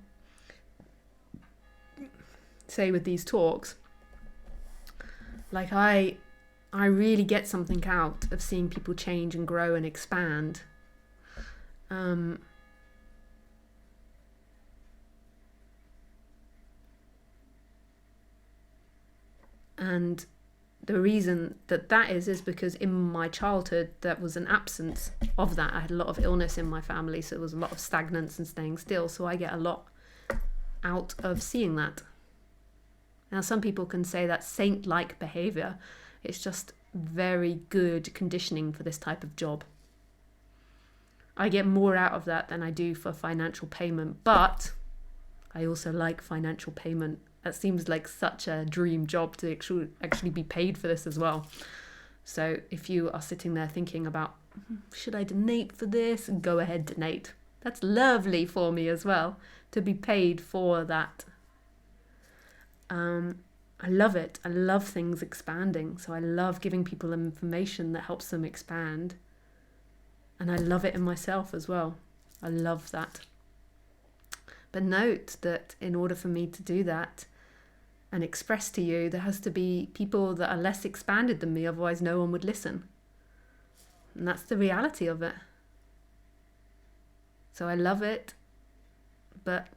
say with these talks, like I really get something out of seeing people change and grow and expand. And the reason that is because in my childhood there was an absence of that. I had a lot of illness in my family, so there was a lot of stagnance and staying still, so I get a lot out of seeing that. Now some people can say that's saint-like behavior. It's just very good conditioning for this type of job. I get more out of that than I do for financial payment, but I also like financial payment. That seems like such a dream job to actually be paid for this as well. So if you are sitting there thinking about, should I donate for this? Go ahead, donate. That's lovely for me as well, to be paid for that. I love it. I love things expanding. So I love giving people information that helps them expand. And I love it in myself as well. I love that. But note that in order for me to do that and express to you, there has to be people that are less expanded than me, otherwise no one would listen. And that's the reality of it. So I love it, but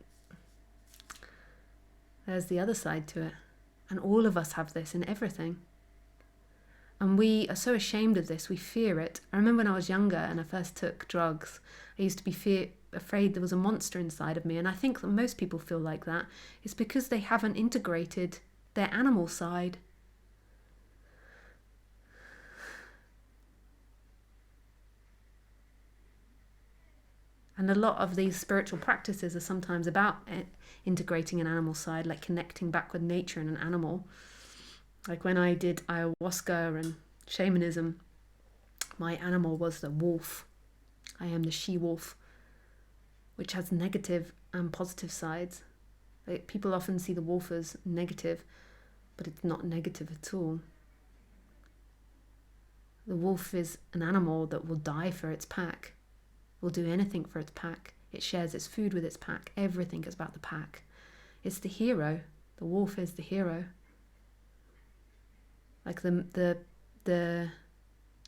there's the other side to it. And all of us have this in everything. And we are so ashamed of this, we fear it. I remember when I was younger and I first took drugs, I used to be afraid there was a monster inside of me, and I think that most people feel like that. It's because they haven't integrated their animal side. And a lot of these spiritual practices are sometimes about integrating an animal side, like connecting back with nature and an animal. Like when I did ayahuasca and shamanism, my animal was the wolf. I am the she-wolf, which has negative and positive sides. People often see the wolf as negative, but it's not negative at all. The wolf is an animal that will die for its pack, will do anything for its pack. It shares its food with its pack. Everything is about the pack. It's the hero. The wolf is the hero. Like the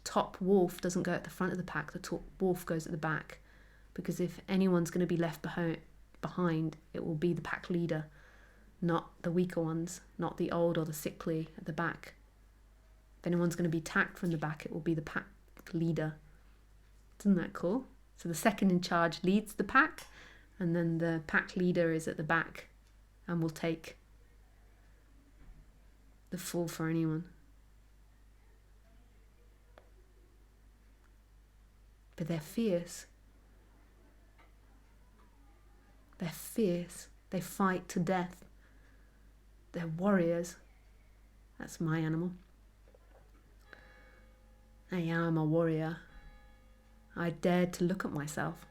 top wolf doesn't go at the front of the pack, the top wolf goes at the back. Because if anyone's going to be left behind, it will be the pack leader, not the weaker ones, not the old or the sickly at the back. If anyone's going to be attacked from the back, it will be the pack leader. Isn't that cool? So the second in charge leads the pack, and then the pack leader is at the back and will take the fall for anyone. But they're fierce. They're fierce. They fight to death. They're warriors. That's my animal. I am a warrior. I dared to look at myself.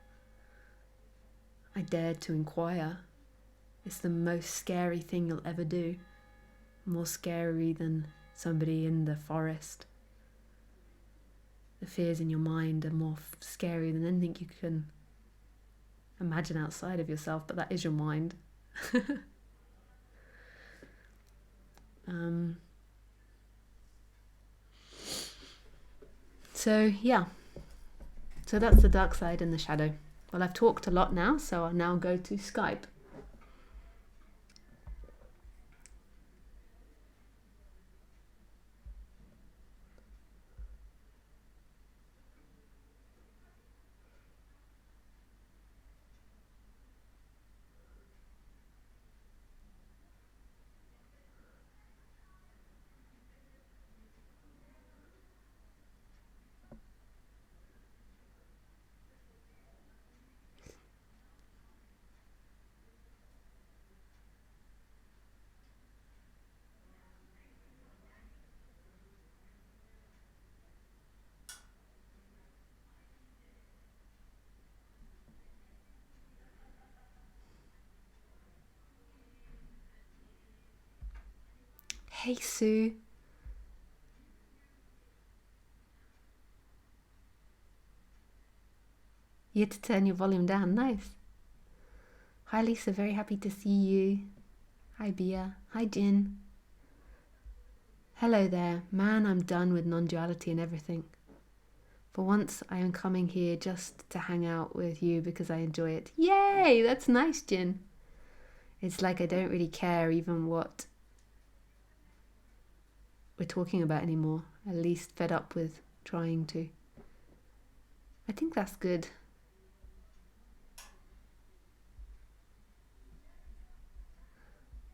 I dared to inquire. It's the most scary thing you'll ever do. More scary than somebody in the forest. The fears in your mind are more scary than anything you can imagine outside of yourself, but that is your mind. So yeah, so that's the dark side and the shadow. Well, I've talked a lot now, so I'll now go to Skype. Hey Sue. You had to turn your volume down. Nice. Hi Lisa, very happy to see you. Hi Bia. Hi Jin. Hello there. Man, I'm done with non-duality and everything. For once, I am coming here just to hang out with you because I enjoy it. Yay! That's nice, Jin. It's like I don't really care even what we're talking about anymore. At least fed up with trying to. I think that's good.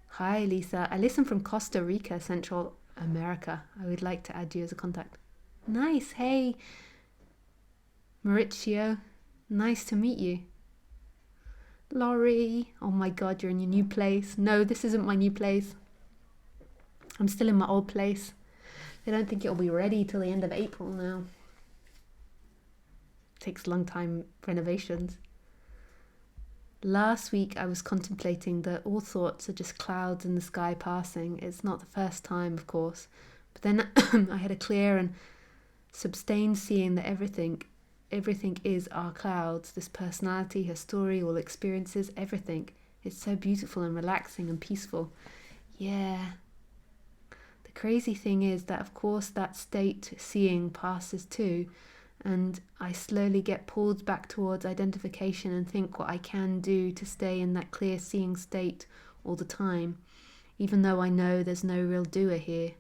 Hi, Lisa. I listen from Costa Rica, Central America. I would like to add you as a contact. Nice. Hey, Mauricio. Nice to meet you. Laurie. Oh my God, you're in your new place. No, this isn't my new place. I'm still in my old place. They don't think it'll be ready till the end of April now. Takes a long time renovations. Last week I was contemplating that all thoughts are just clouds in the sky passing. It's not the first time, of course, but then I had a clear and sustained seeing that everything is our clouds. This personality, her story, all experiences, everything. It's so beautiful and relaxing and peaceful. Yeah. The crazy thing is that, of course, that state seeing passes too, and I slowly get pulled back towards identification and think what I can do to stay in that clear seeing state all the time, even though I know there's no real doer here.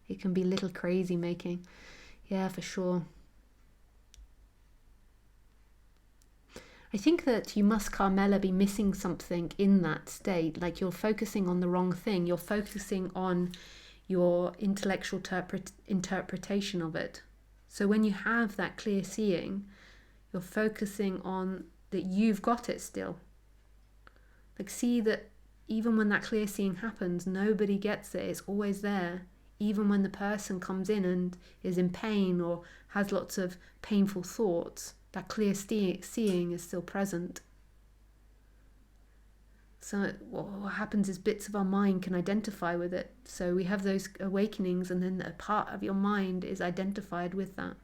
It can be a little crazy making. Yeah, for sure. I think that you must, Carmela, be missing something in that state. Like you're focusing on the wrong thing. You're focusing on your intellectual interpretation of it. So when you have that clear seeing, you're focusing on that you've got it still. Like see that even when that clear seeing happens, nobody gets it. It's always there. Even when the person comes in and is in pain or has lots of painful thoughts, that clear seeing is still present. So what happens is bits of our mind can identify with it. So we have those awakenings, and then a part of your mind is identified with that.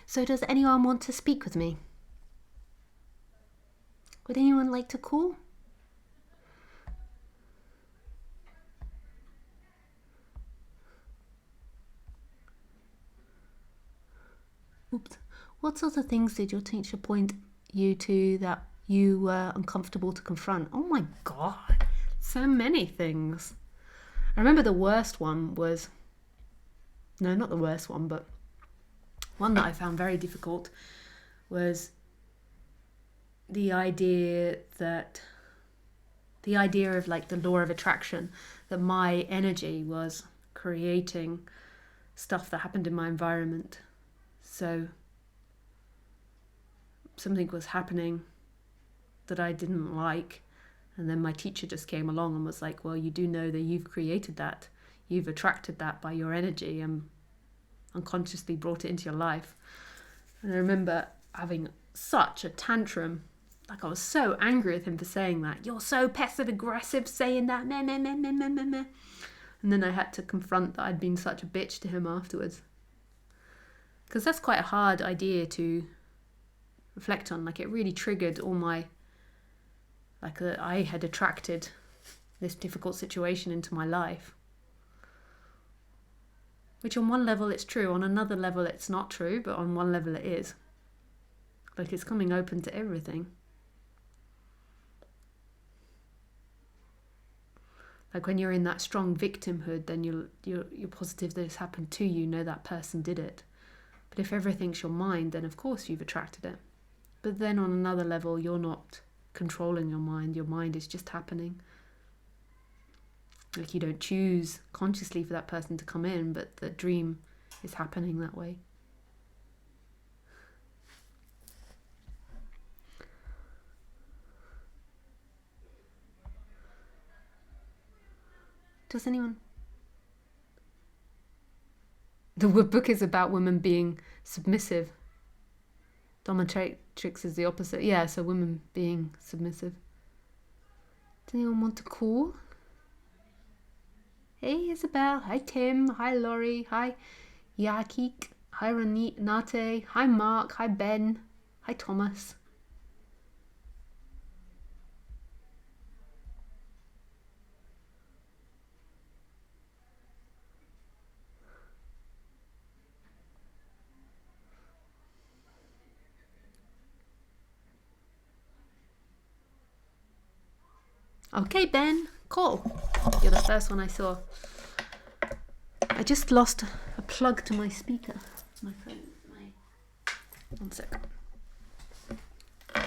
So does anyone want to speak with me? Would anyone like to call? What sorts of things did your teacher point you to that you were uncomfortable to confront? Oh my God, so many things. I remember the worst one was, no, not the worst one, but one that I found very difficult was the idea of like the law of attraction, that my energy was creating stuff that happened in my environment. So something was happening that I didn't like, and then my teacher just came along and was like, well, you do know that you've created that, you've attracted that by your energy and unconsciously brought it into your life. And I remember having such a tantrum. Like, I was so angry with him for saying that. You're so passive aggressive saying that. Meh, meh, meh, meh, meh, meh, meh. And then I had to confront that I'd been such a bitch to him afterwards. Because that's quite a hard idea to reflect on. Like, it really triggered all my, like, I had attracted this difficult situation into my life. Which on one level it's true, on another level it's not true, but on one level it is. Like, it's coming open to everything. Like, when you're in that strong victimhood, then you're positive that it's happened to you, know that person did it. But if everything's your mind, then of course you've attracted it. But then on another level, you're not controlling your mind is just happening. Like, you don't choose consciously for that person to come in, but the dream is happening that way. Does anyone? The book is about women being submissive. Dominatrix is the opposite. Yeah, so women being submissive. Does anyone want to call? Hey Isabel, hi Tim, hi Laurie, hi Yakik, hi Renate, hi Mark, hi Ben, hi Thomas. Okay, Ben, call. You're the first one I saw. I just lost a plug to my speaker. My phone. One second. I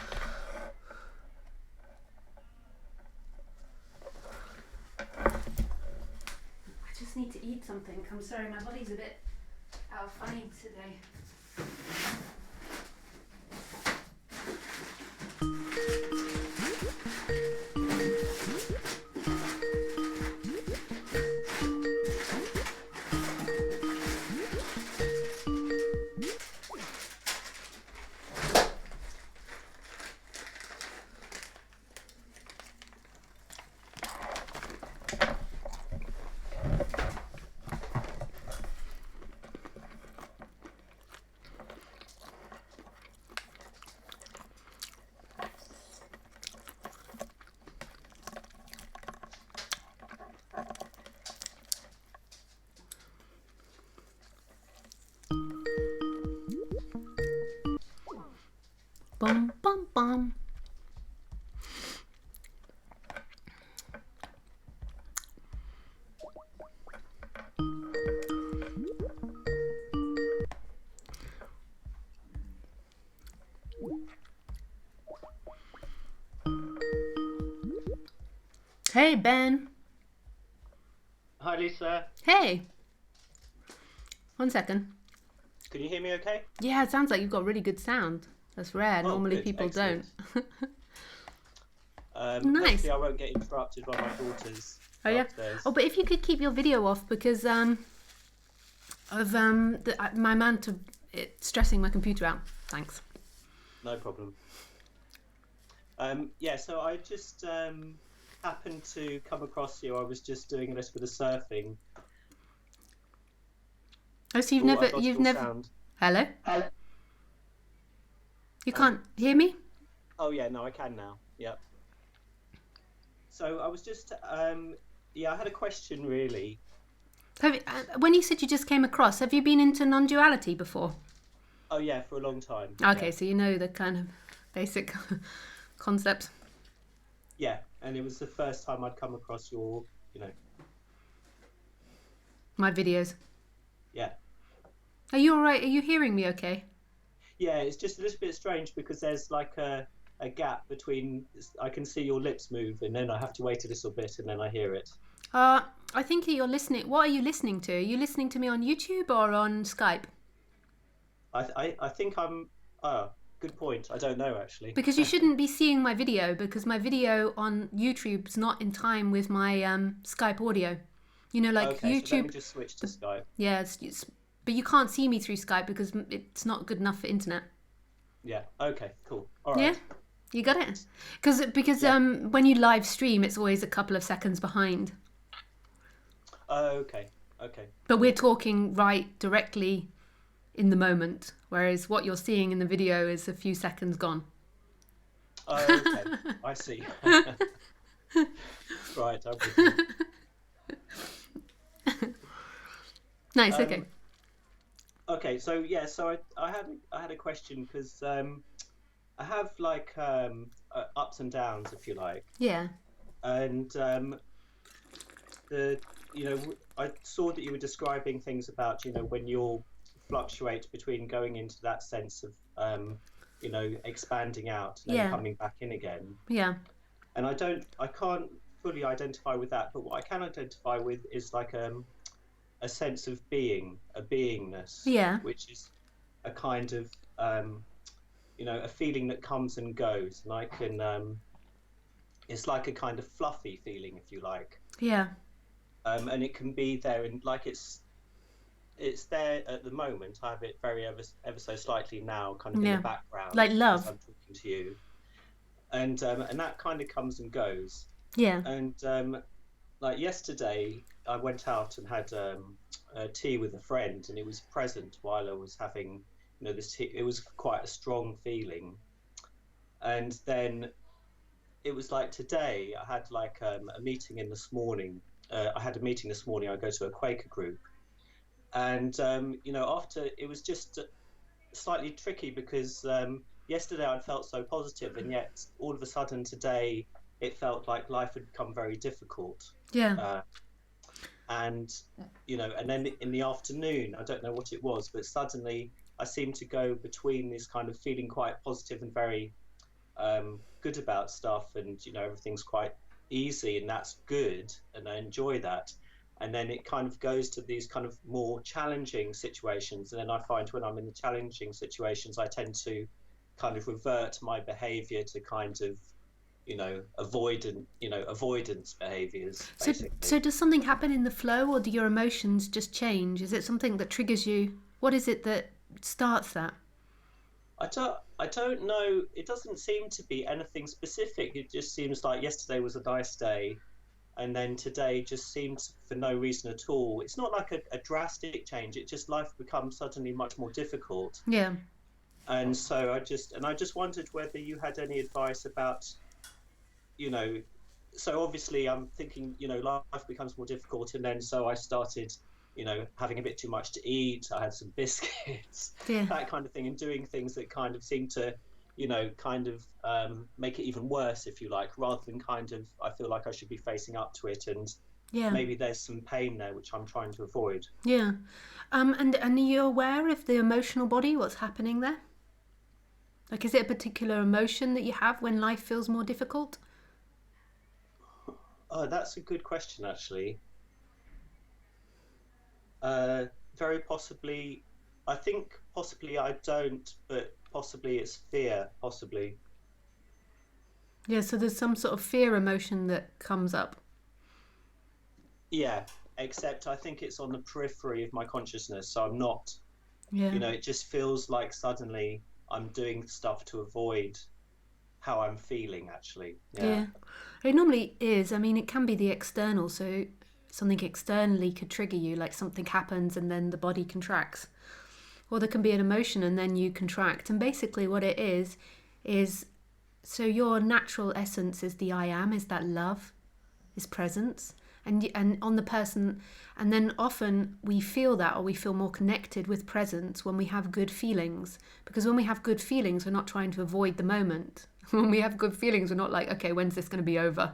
just need to eat something. I'm sorry, my body's a bit out of funny today. Bum, bum, bum. Hey, Ben. Hi, Lisa. Hey. 1 second. Can you hear me okay? Yeah, it sounds like you've got really good sound. That's rare. Oh, Normally good. people Excellent. don't. Nice. Hopefully I won't get interrupted by my daughters Oh, yeah. upstairs. Oh, but if you could keep your video off because my man to stressing my computer out. Thanks. No problem. Yeah, so I just happened to come across you. I was just doing a little bit of surfing. Oh, so you've never. Sound. Hello? You can't hear me? Oh yeah, no, I can now. Yep. So I was just yeah, I had a question really. When you said you just came across, have you been into non-duality before? Oh yeah, for a long time. Okay, Yeah, so you know the kind of basic concepts. yeah, and it was the first time I'd come across your, you know, My videos. yeah, Are you all right? Are you hearing me okay? yeah. It's just a little bit strange because there's like a gap between. I can see your lips move, and then I have to wait a little bit, and then I hear it. Uh, I think you're listening. What are you listening to? Are you listening to me on YouTube or on Skype? I think I'm. Oh, good point. I don't know actually. Because you shouldn't be seeing my video because my video on YouTube's not in time with my Skype audio. You know, like Okay, so let me YouTube, just switch to the Skype. yeah, but you can't see me through Skype because it's not good enough for internet. Yeah. Okay. Cool. All Yeah, right. you got it. Because Yeah. when you live stream, it's always a couple of seconds behind. Okay. Okay. But we're Cool. talking right directly in the moment, whereas what you're seeing in the video is a few seconds gone. Okay. I see. Right. I'm with you. Nice. Okay. Um. Okay. So yeah. So I had a question because I have like ups and downs, if you like, Yeah. and the I saw that you were describing things about when you'll fluctuate between going into that sense of expanding out and then Yeah. coming back in again. Yeah. And I can't fully identify with that, but what I can identify with is like a sense of being, a beingness, Yeah. which is a kind of a feeling that comes and goes, and I can it's like a kind of fluffy feeling, if you like. Yeah. And it can be there, and like it's there at the moment. I have it very ever so slightly now, kind of in the Yeah. background Like as love. I'm talking to you, and that kind of comes and goes. Yeah. And like yesterday, I went out and had tea with a friend, and it was present while I was having this tea. It was quite a strong feeling, and then it was like today I had like a meeting in this morning. I had a meeting this morning. I go to a Quaker group, and after it was just slightly tricky because yesterday I felt so positive, and yet all of a sudden today it felt like life had become very difficult. Yeah. Uh, and and then in the afternoon, I don't know what it was, but suddenly I seemed to go between this kind of feeling quite positive and very good about stuff, and everything's quite easy, and that's good, and I enjoy that. And then it kind of goes to these kind of more challenging situations, and then I find when I'm in the challenging situations, I tend to kind of revert my behavior to kind of avoidance behaviors, So basically. so does something happen in the flow or do your emotions just change? Is it something that triggers you? What is it that starts that? I don't know. It doesn't seem to be anything specific. It just seems like yesterday was a nice day, and then today just seems for no reason at all. It's not like a drastic change. It just life becomes suddenly much more difficult. Yeah. And so I just wondered whether you had any advice about, you know, so obviously I'm thinking, life becomes more difficult, and then so I started, having a bit too much to eat. I had some biscuits, Yeah. that kind of thing, and doing things that kind of seem to, kind of make it even worse, if you like, rather than kind of I feel like I should be facing up to it, and Yeah. maybe there's some pain there which I'm trying to avoid. Yeah. And are you aware of the emotional body, what's happening there? Like, is it a particular emotion that you have when life feels more difficult? Oh, that's a good question, actually. Uh, Very possibly. I think possibly I don't, but possibly it's fear. Possibly. Yeah, so there's some sort of fear emotion that comes up. Yeah, except I think it's on the periphery of my consciousness, so I'm not. Yeah. It just feels like suddenly I'm doing stuff to avoid how I'm feeling, actually. Yeah. Yeah. It normally is. I mean, it can be the external, so something externally could trigger you, like something happens and then the body contracts. Or there can be an emotion and then you contract. And basically, what it is so your natural essence is the I am, is that love, is presence. and on the person. And then often we feel that, or we feel more connected with presence when we have good feelings, because when we have good feelings, we're not trying to avoid the moment. When we have good feelings, we're not like, okay, when's this going to be over?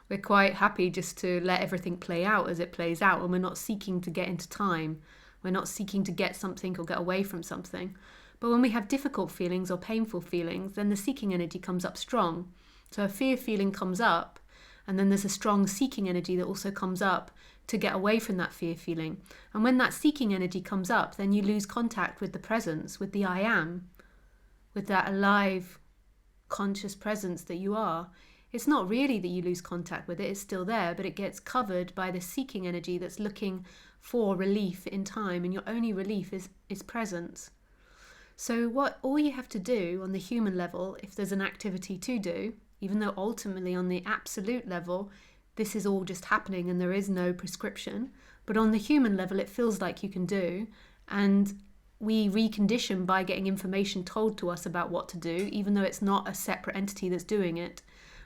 We're quite happy just to let everything play out as it plays out, and we're not seeking to get into time. We're not seeking to get something or get away from something. But when we have difficult feelings or painful feelings, then the seeking energy comes up strong. So a fear feeling comes up, and then there's a strong seeking energy that also comes up to get away from that fear feeling. And when that seeking energy comes up, then you lose contact with the presence, with the I am, with that alive, conscious presence that you are. It's not really that you lose contact with it, it's still there, but it gets covered by the seeking energy that's looking for relief in time, and your only relief is presence. So all you have to do on the human level, if there's an activity to do, even though ultimately on the absolute level, this is all just happening and there is no prescription, but on the human level, it feels like you can do, and we recondition by getting information told to us about what to do, even though it's not a separate entity that's doing it.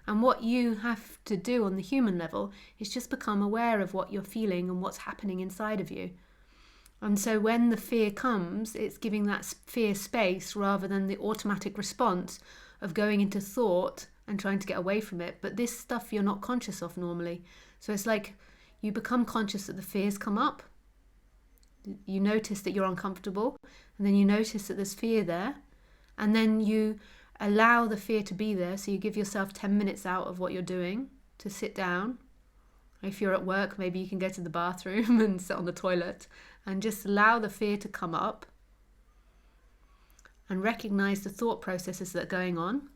And what you have to do on the human level is just become aware of what you're feeling and what's happening inside of you. And so when the fear comes, it's giving that fear space rather than the automatic response of going into thought and trying to get away from it. But this stuff you're not conscious of normally. So it's like you become conscious that the fears come up. You notice that you're uncomfortable, and then you notice that there's fear there, and then you allow the fear to be there. So you give yourself 10 minutes out of what you're doing to sit down. If you're at work, maybe you can go to the bathroom and sit on the toilet and just allow the fear to come up and recognize the thought processes that are going on,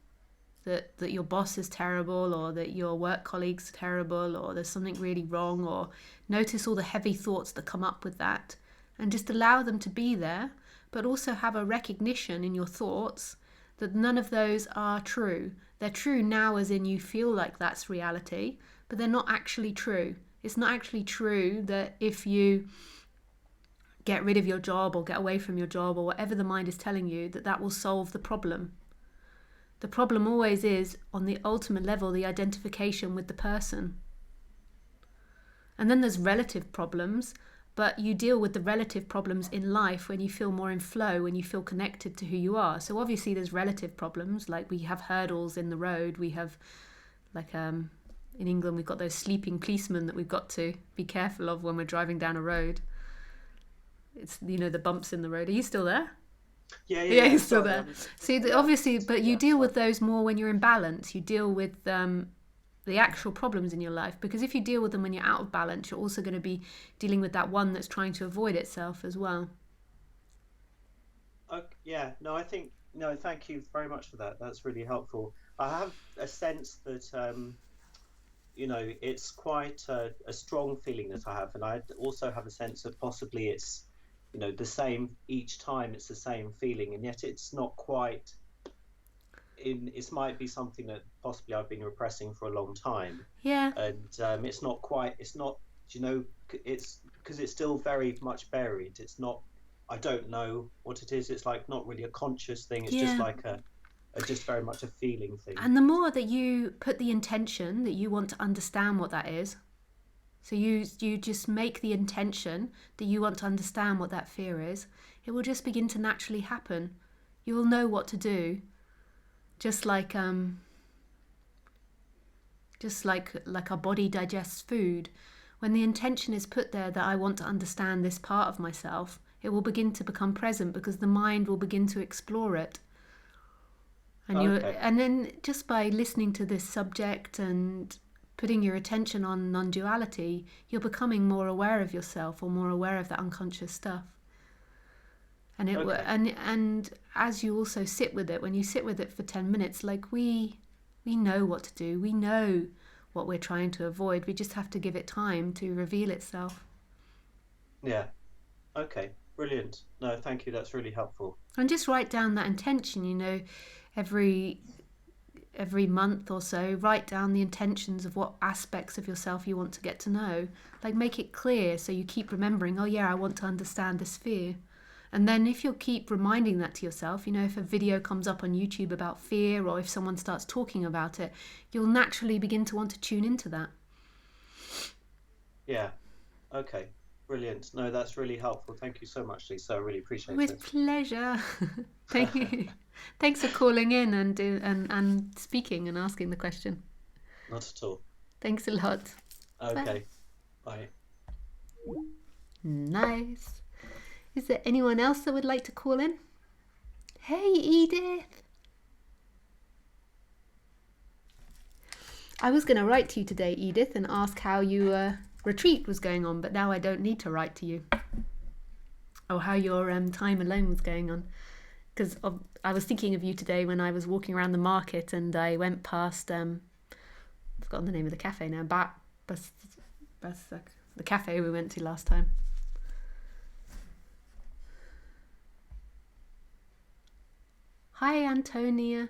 that your boss is terrible, or that your work colleagues are terrible, or there's something really wrong, or notice all the heavy thoughts that come up with that, and just allow them to be there, but also have a recognition in your thoughts that none of those are true. They're true now as in you feel like that's reality, but they're not actually true. It's not actually true that if you get rid of your job or get away from your job or whatever the mind is telling you, that will solve the problem. The problem always is, on the ultimate level, the identification with the person. And then there's relative problems, but you deal with the relative problems in life when you feel more in flow, when you feel connected to who you are. So obviously there's relative problems, like we have hurdles in the road. We have, like in England, we've got those sleeping policemen that we've got to be careful of when we're driving down a road. It's, the bumps in the road. Are you still there? Yeah, you're still there. See, obviously, but you deal with those more when you're in balance. You deal with the actual problems in your life, because if you deal with them when you're out of balance, you're also going to be dealing with that one that's trying to avoid itself as well. I think, thank you very much for that. That's really helpful. I have a sense that it's quite a strong feeling that I have, and I also have a sense that possibly it's the same each time. It's the same feeling, and yet it's not quite it might be something that possibly I've been repressing for a long time. Yeah. And it's not it's because it's still very much buried. It's not, I don't know what it is. It's like not really a conscious thing. It's just like just very much a feeling thing. And the more that you put the intention that you want to understand what that is, so you just make the intention that you want to understand what that fear is, it will just begin to naturally happen. You will know what to do. Just like our body digests food, when the intention is put there that I want to understand this part of myself, it will begin to become present, because the mind will begin to explore it. And and then just by listening to this subject and putting your attention on non-duality, you're becoming more aware of yourself, or more aware of that unconscious stuff. And and as you also sit with it, when you sit with it for 10 minutes, like we know what to do. We know what we're trying to avoid. We just have to give it time to reveal itself. Yeah. Okay. Brilliant. No, thank you. That's really helpful. And just write down that intention, every month or so, write down the intentions of what aspects of yourself you want to get to know. Like, make it clear so you keep remembering, oh yeah, I want to understand this fear. And then if you'll keep reminding that to yourself, if a video comes up on YouTube about fear, or if someone starts talking about it, you'll naturally begin to want to tune into that. Yeah. Okay. Brilliant. No, that's really helpful. Thank you so much, Lisa. I really appreciate With it. pleasure. Thank you. Thanks for calling in and speaking and asking the question. Not at all. Thanks a lot. Bye. Okay. Bye. Nice. Is there anyone else that would like to call in? Hey, Edith. I was going to write to you today, Edith, and ask how your retreat was going on, but now I don't need to write to you. Or how your time alone was going on. Because I was thinking of you today when I was walking around the market and I went past, I've forgotten the name of the cafe now, the cafe we went to last time. Hi, Antonia.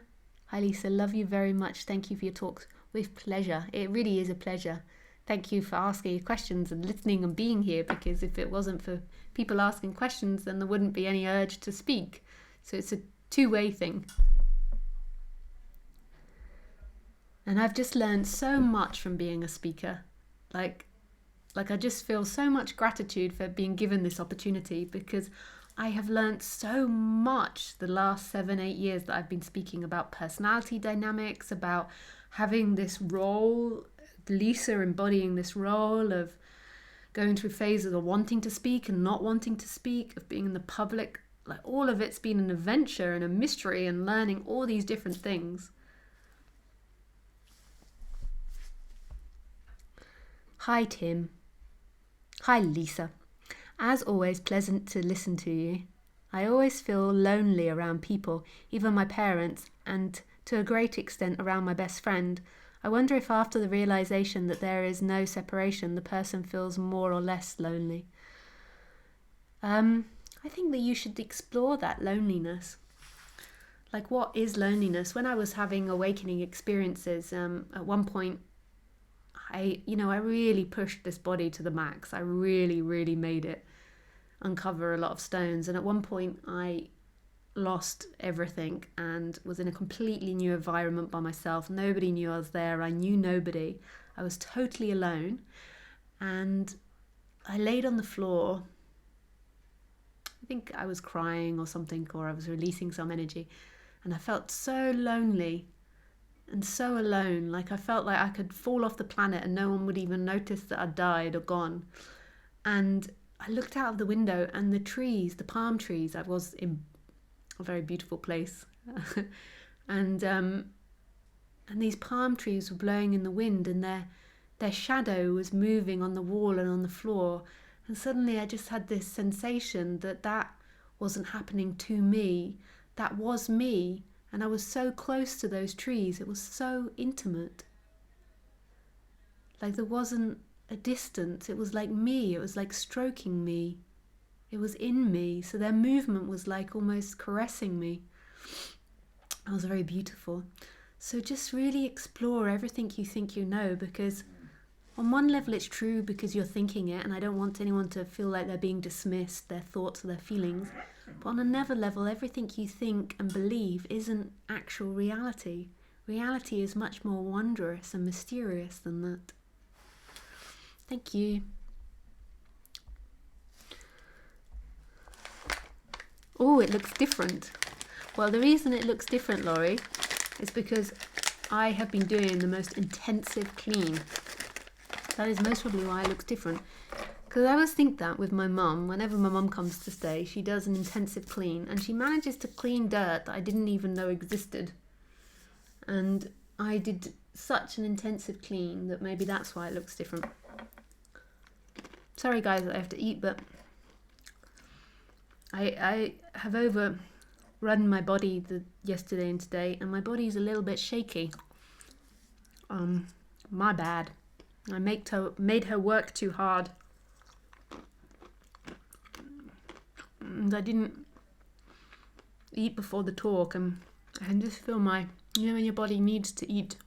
Hi, Lisa. Love you very much. Thank you for your talks. With pleasure. It really is a pleasure. Thank you for asking questions and listening and being here, because if it wasn't for people asking questions, then there wouldn't be any urge to speak. So it's a two-way thing. And I've just learned so much from being a speaker. Like I just feel so much gratitude for being given this opportunity, because I have learned so much the last 7-8 years that I've been speaking about personality dynamics, about having this role, Lisa embodying this role of going through phases of wanting to speak and not wanting to speak, of being in the public. Like, all of it's been an adventure and a mystery, and learning all these different things. Hi, Tim. Hi, Lisa. As always, pleasant to listen to you. I always feel lonely around people, even my parents, and to a great extent around my best friend. I wonder if after the realization that there is no separation, the person feels more or less lonely. I think that you should explore that loneliness. Like, what is loneliness? When I was having awakening experiences, at one point, I really pushed this body to the max. I really, really made it uncover a lot of stones. And at one point, I lost everything and was in a completely new environment by myself. Nobody knew I was there. I knew nobody. I was totally alone. And I laid on the floor. I think I was crying or something, or I was releasing some energy. And I felt so lonely and so alone. Like, I felt like I could fall off the planet and no one would even notice that I'd died or gone. And I looked out of the window, and the trees, the palm trees, I was in a very beautiful place. and these palm trees were blowing in the wind, and their shadow was moving on the wall and on the floor. And suddenly I just had this sensation that wasn't happening to me. That was me. And I was so close to those trees. It was so intimate. Like, there wasn't a distance. It was like me. It was like stroking me. It was in me. So their movement was like almost caressing me. It was very beautiful. So just really explore everything you think you know, because on one level it's true because you're thinking it, and I don't want anyone to feel like they're being dismissed, their thoughts or their feelings. But on another level, everything you think and believe isn't actual reality. Reality is much more wondrous and mysterious than that. Thank you. Oh, it looks different. Well, the reason it looks different, Laurie, is because I have been doing the most intensive clean. That is most probably why it looks different. Because I always think that with my mum, whenever my mum comes to stay, she does an intensive clean, and she manages to clean dirt that I didn't even know existed. And I did such an intensive clean that maybe that's why it looks different. Sorry guys that I have to eat, but I have overrun my body yesterday and today, and my body's a little bit shaky. My bad. I made her work too hard. And I didn't eat before the talk, and I can just feel when your body needs to eat.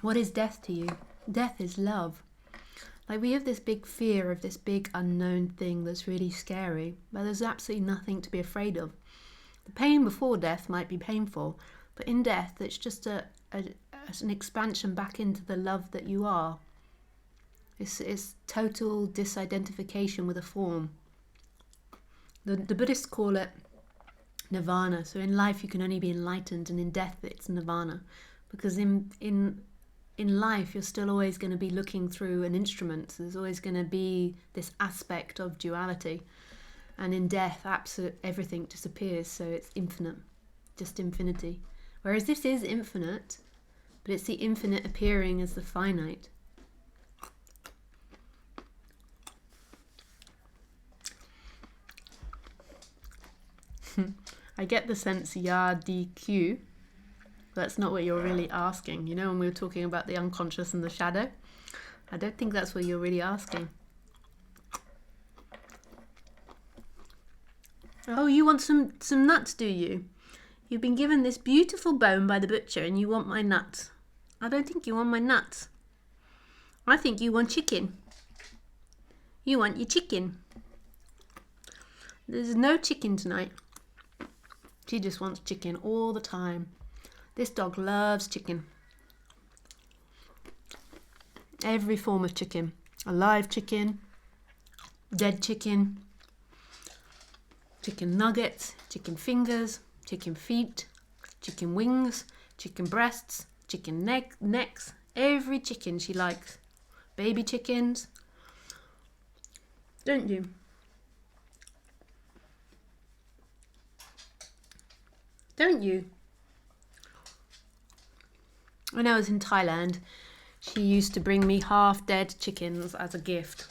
What is death to you? Death is love. Like, we have this big fear of this big unknown thing that's really scary, but there's absolutely nothing to be afraid of. The pain before death might be painful, but in death it's just an expansion back into the love that you are. It's total disidentification with a form. The Buddhists call it nirvana. So in life you can only be enlightened, and in death it's nirvana, because in life you're still always going to be looking through an instrument. So there's always going to be this aspect of duality, and in death everything disappears, so it's infinite, just infinity. Whereas this is infinite, but it's the infinite appearing as the finite. I get the sense ya DQ. That's not what you're really asking. You know, when we were talking about the unconscious and the shadow, I don't think that's what you're really asking. Oh, you want some nuts, do you? You've been given this beautiful bone by the butcher and you want my nuts. I don't think you want my nuts. I think you want chicken. You want your chicken. There's no chicken tonight. She just wants chicken all the time. This dog loves chicken. Every form of chicken. Alive chicken, dead chicken, chicken nuggets, chicken fingers, chicken feet, chicken wings, chicken breasts, chicken necks. Every chicken she likes. Baby chickens. Don't you? Don't you? When I was in Thailand, she used to bring me half-dead chickens as a gift.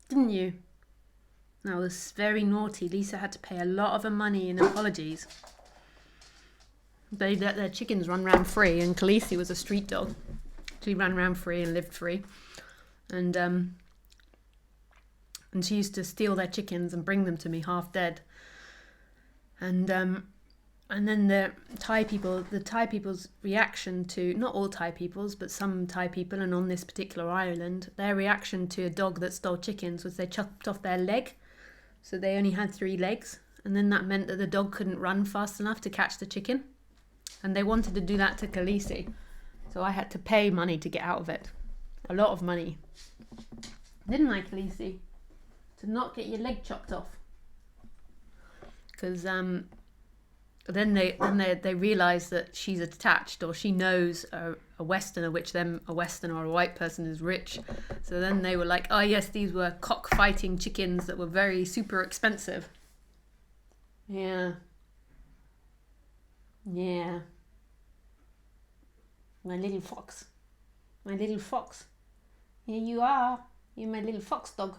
Didn't you? And I was very naughty. Lisa had to pay a lot of her money in apologies. They let their chickens run around free, and Khaleesi was a street dog. She ran around free and lived free. And she used to steal their chickens and bring them to me half-dead. And then the Thai people's reaction to, not all Thai people's, but some Thai people, and on this particular island, their reaction to a dog that stole chickens was they chopped off their leg. So they only had 3 legs. And then that meant that the dog couldn't run fast enough to catch the chicken. And they wanted to do that to Khaleesi. So I had to pay money to get out of it. A lot of money. Didn't I, Khaleesi? To not get your leg chopped off. Because then they realise that she's attached, or she knows a Westerner, which then a Westerner or a white person is rich. So then they were like, oh yes, these were cockfighting chickens that were very super expensive. Yeah. Yeah. My little fox. My little fox. Here you are. You're my little fox dog.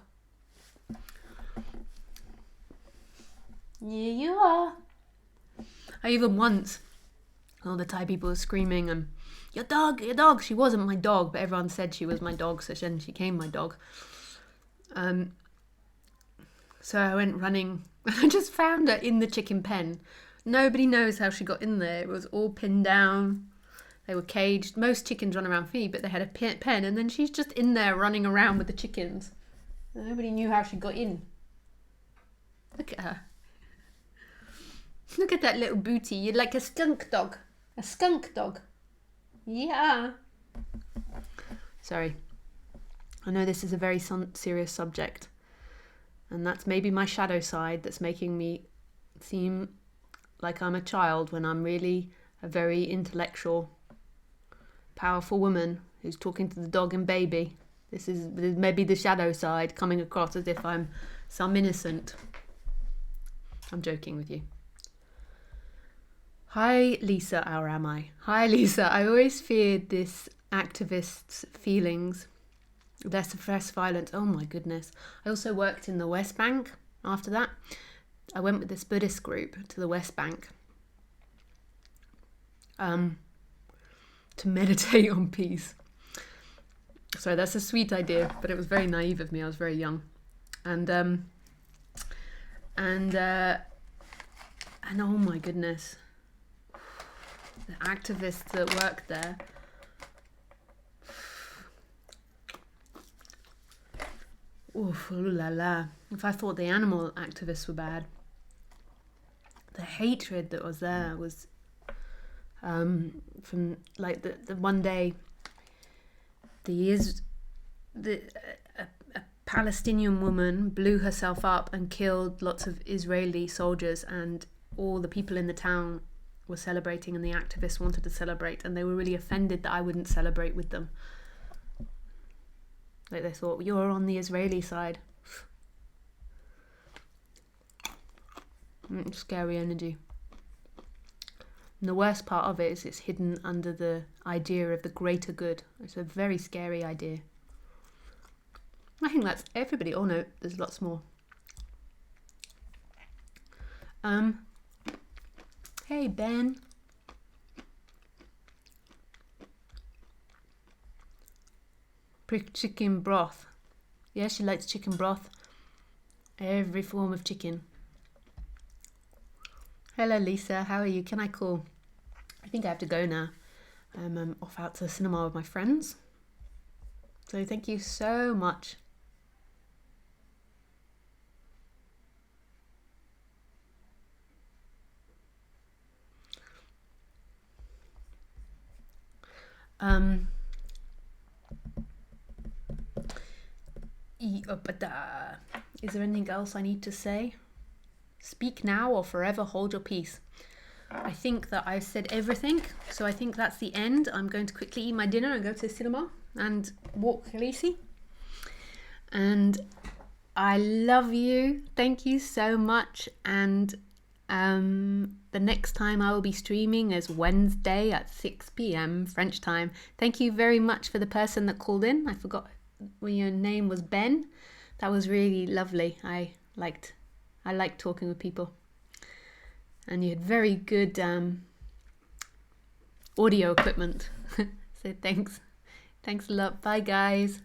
Here you are. I even once, all the Thai people were screaming, and your dog, your dog. She wasn't my dog, but everyone said she was my dog, so then she became my dog. So I went running, and I just found her in the chicken pen. Nobody knows how she got in there. It was all pinned down. They were caged. Most chickens run around free, but they had a pen, and then she's just in there running around with the chickens. Nobody knew how she got in. Look at her. Look at that little booty. You're like a skunk dog. A skunk dog. Yeah. Sorry. I know this is a very serious subject. And that's maybe my shadow side that's making me seem like I'm a child when I'm really a very intellectual, powerful woman who's talking to the dog and baby. This is maybe the shadow side coming across as if I'm some innocent. I'm joking with you. Hi, Lisa, or am I? Hi, Lisa. I always feared this activist's feelings. Their suppressed violence. Oh my goodness. I also worked in the West Bank after that. I went with this Buddhist group to the West Bank to meditate on peace. So that's a sweet idea, but it was very naive of me. I was very young. And oh my goodness. The activists that worked there, oof, ooh la la. If I thought the animal activists were bad, the hatred that was there was from like the one day the a Palestinian woman blew herself up and killed lots of Israeli soldiers, and all the people in the town were celebrating, and the activists wanted to celebrate, and they were really offended that I wouldn't celebrate with them. Like they thought, you're on the Israeli side. Scary energy. And the worst part of it is it's hidden under the idea of the greater good. It's a very scary idea. I think that's everybody. Oh no, there's lots more. Hey Ben. Chicken broth. Yeah, she likes chicken broth. Every form of chicken. Hello Lisa, how are you? Can I call? I think I have to go now. I'm off out to the cinema with my friends. So thank you so much. Is there anything else I need to say? Speak now or forever hold your peace. I think that I've said everything, so I think that's the end. I'm going to quickly eat my dinner and go to the cinema and walk Khaleesi. And I love you. Thank you so much. And the next time I will be streaming is Wednesday at 6 p.m. French time. Thank you very much for the person that called in. I forgot when your name was Ben. That was really lovely. I like talking with people. And you had very good audio equipment. So thanks. Thanks a lot. Bye guys.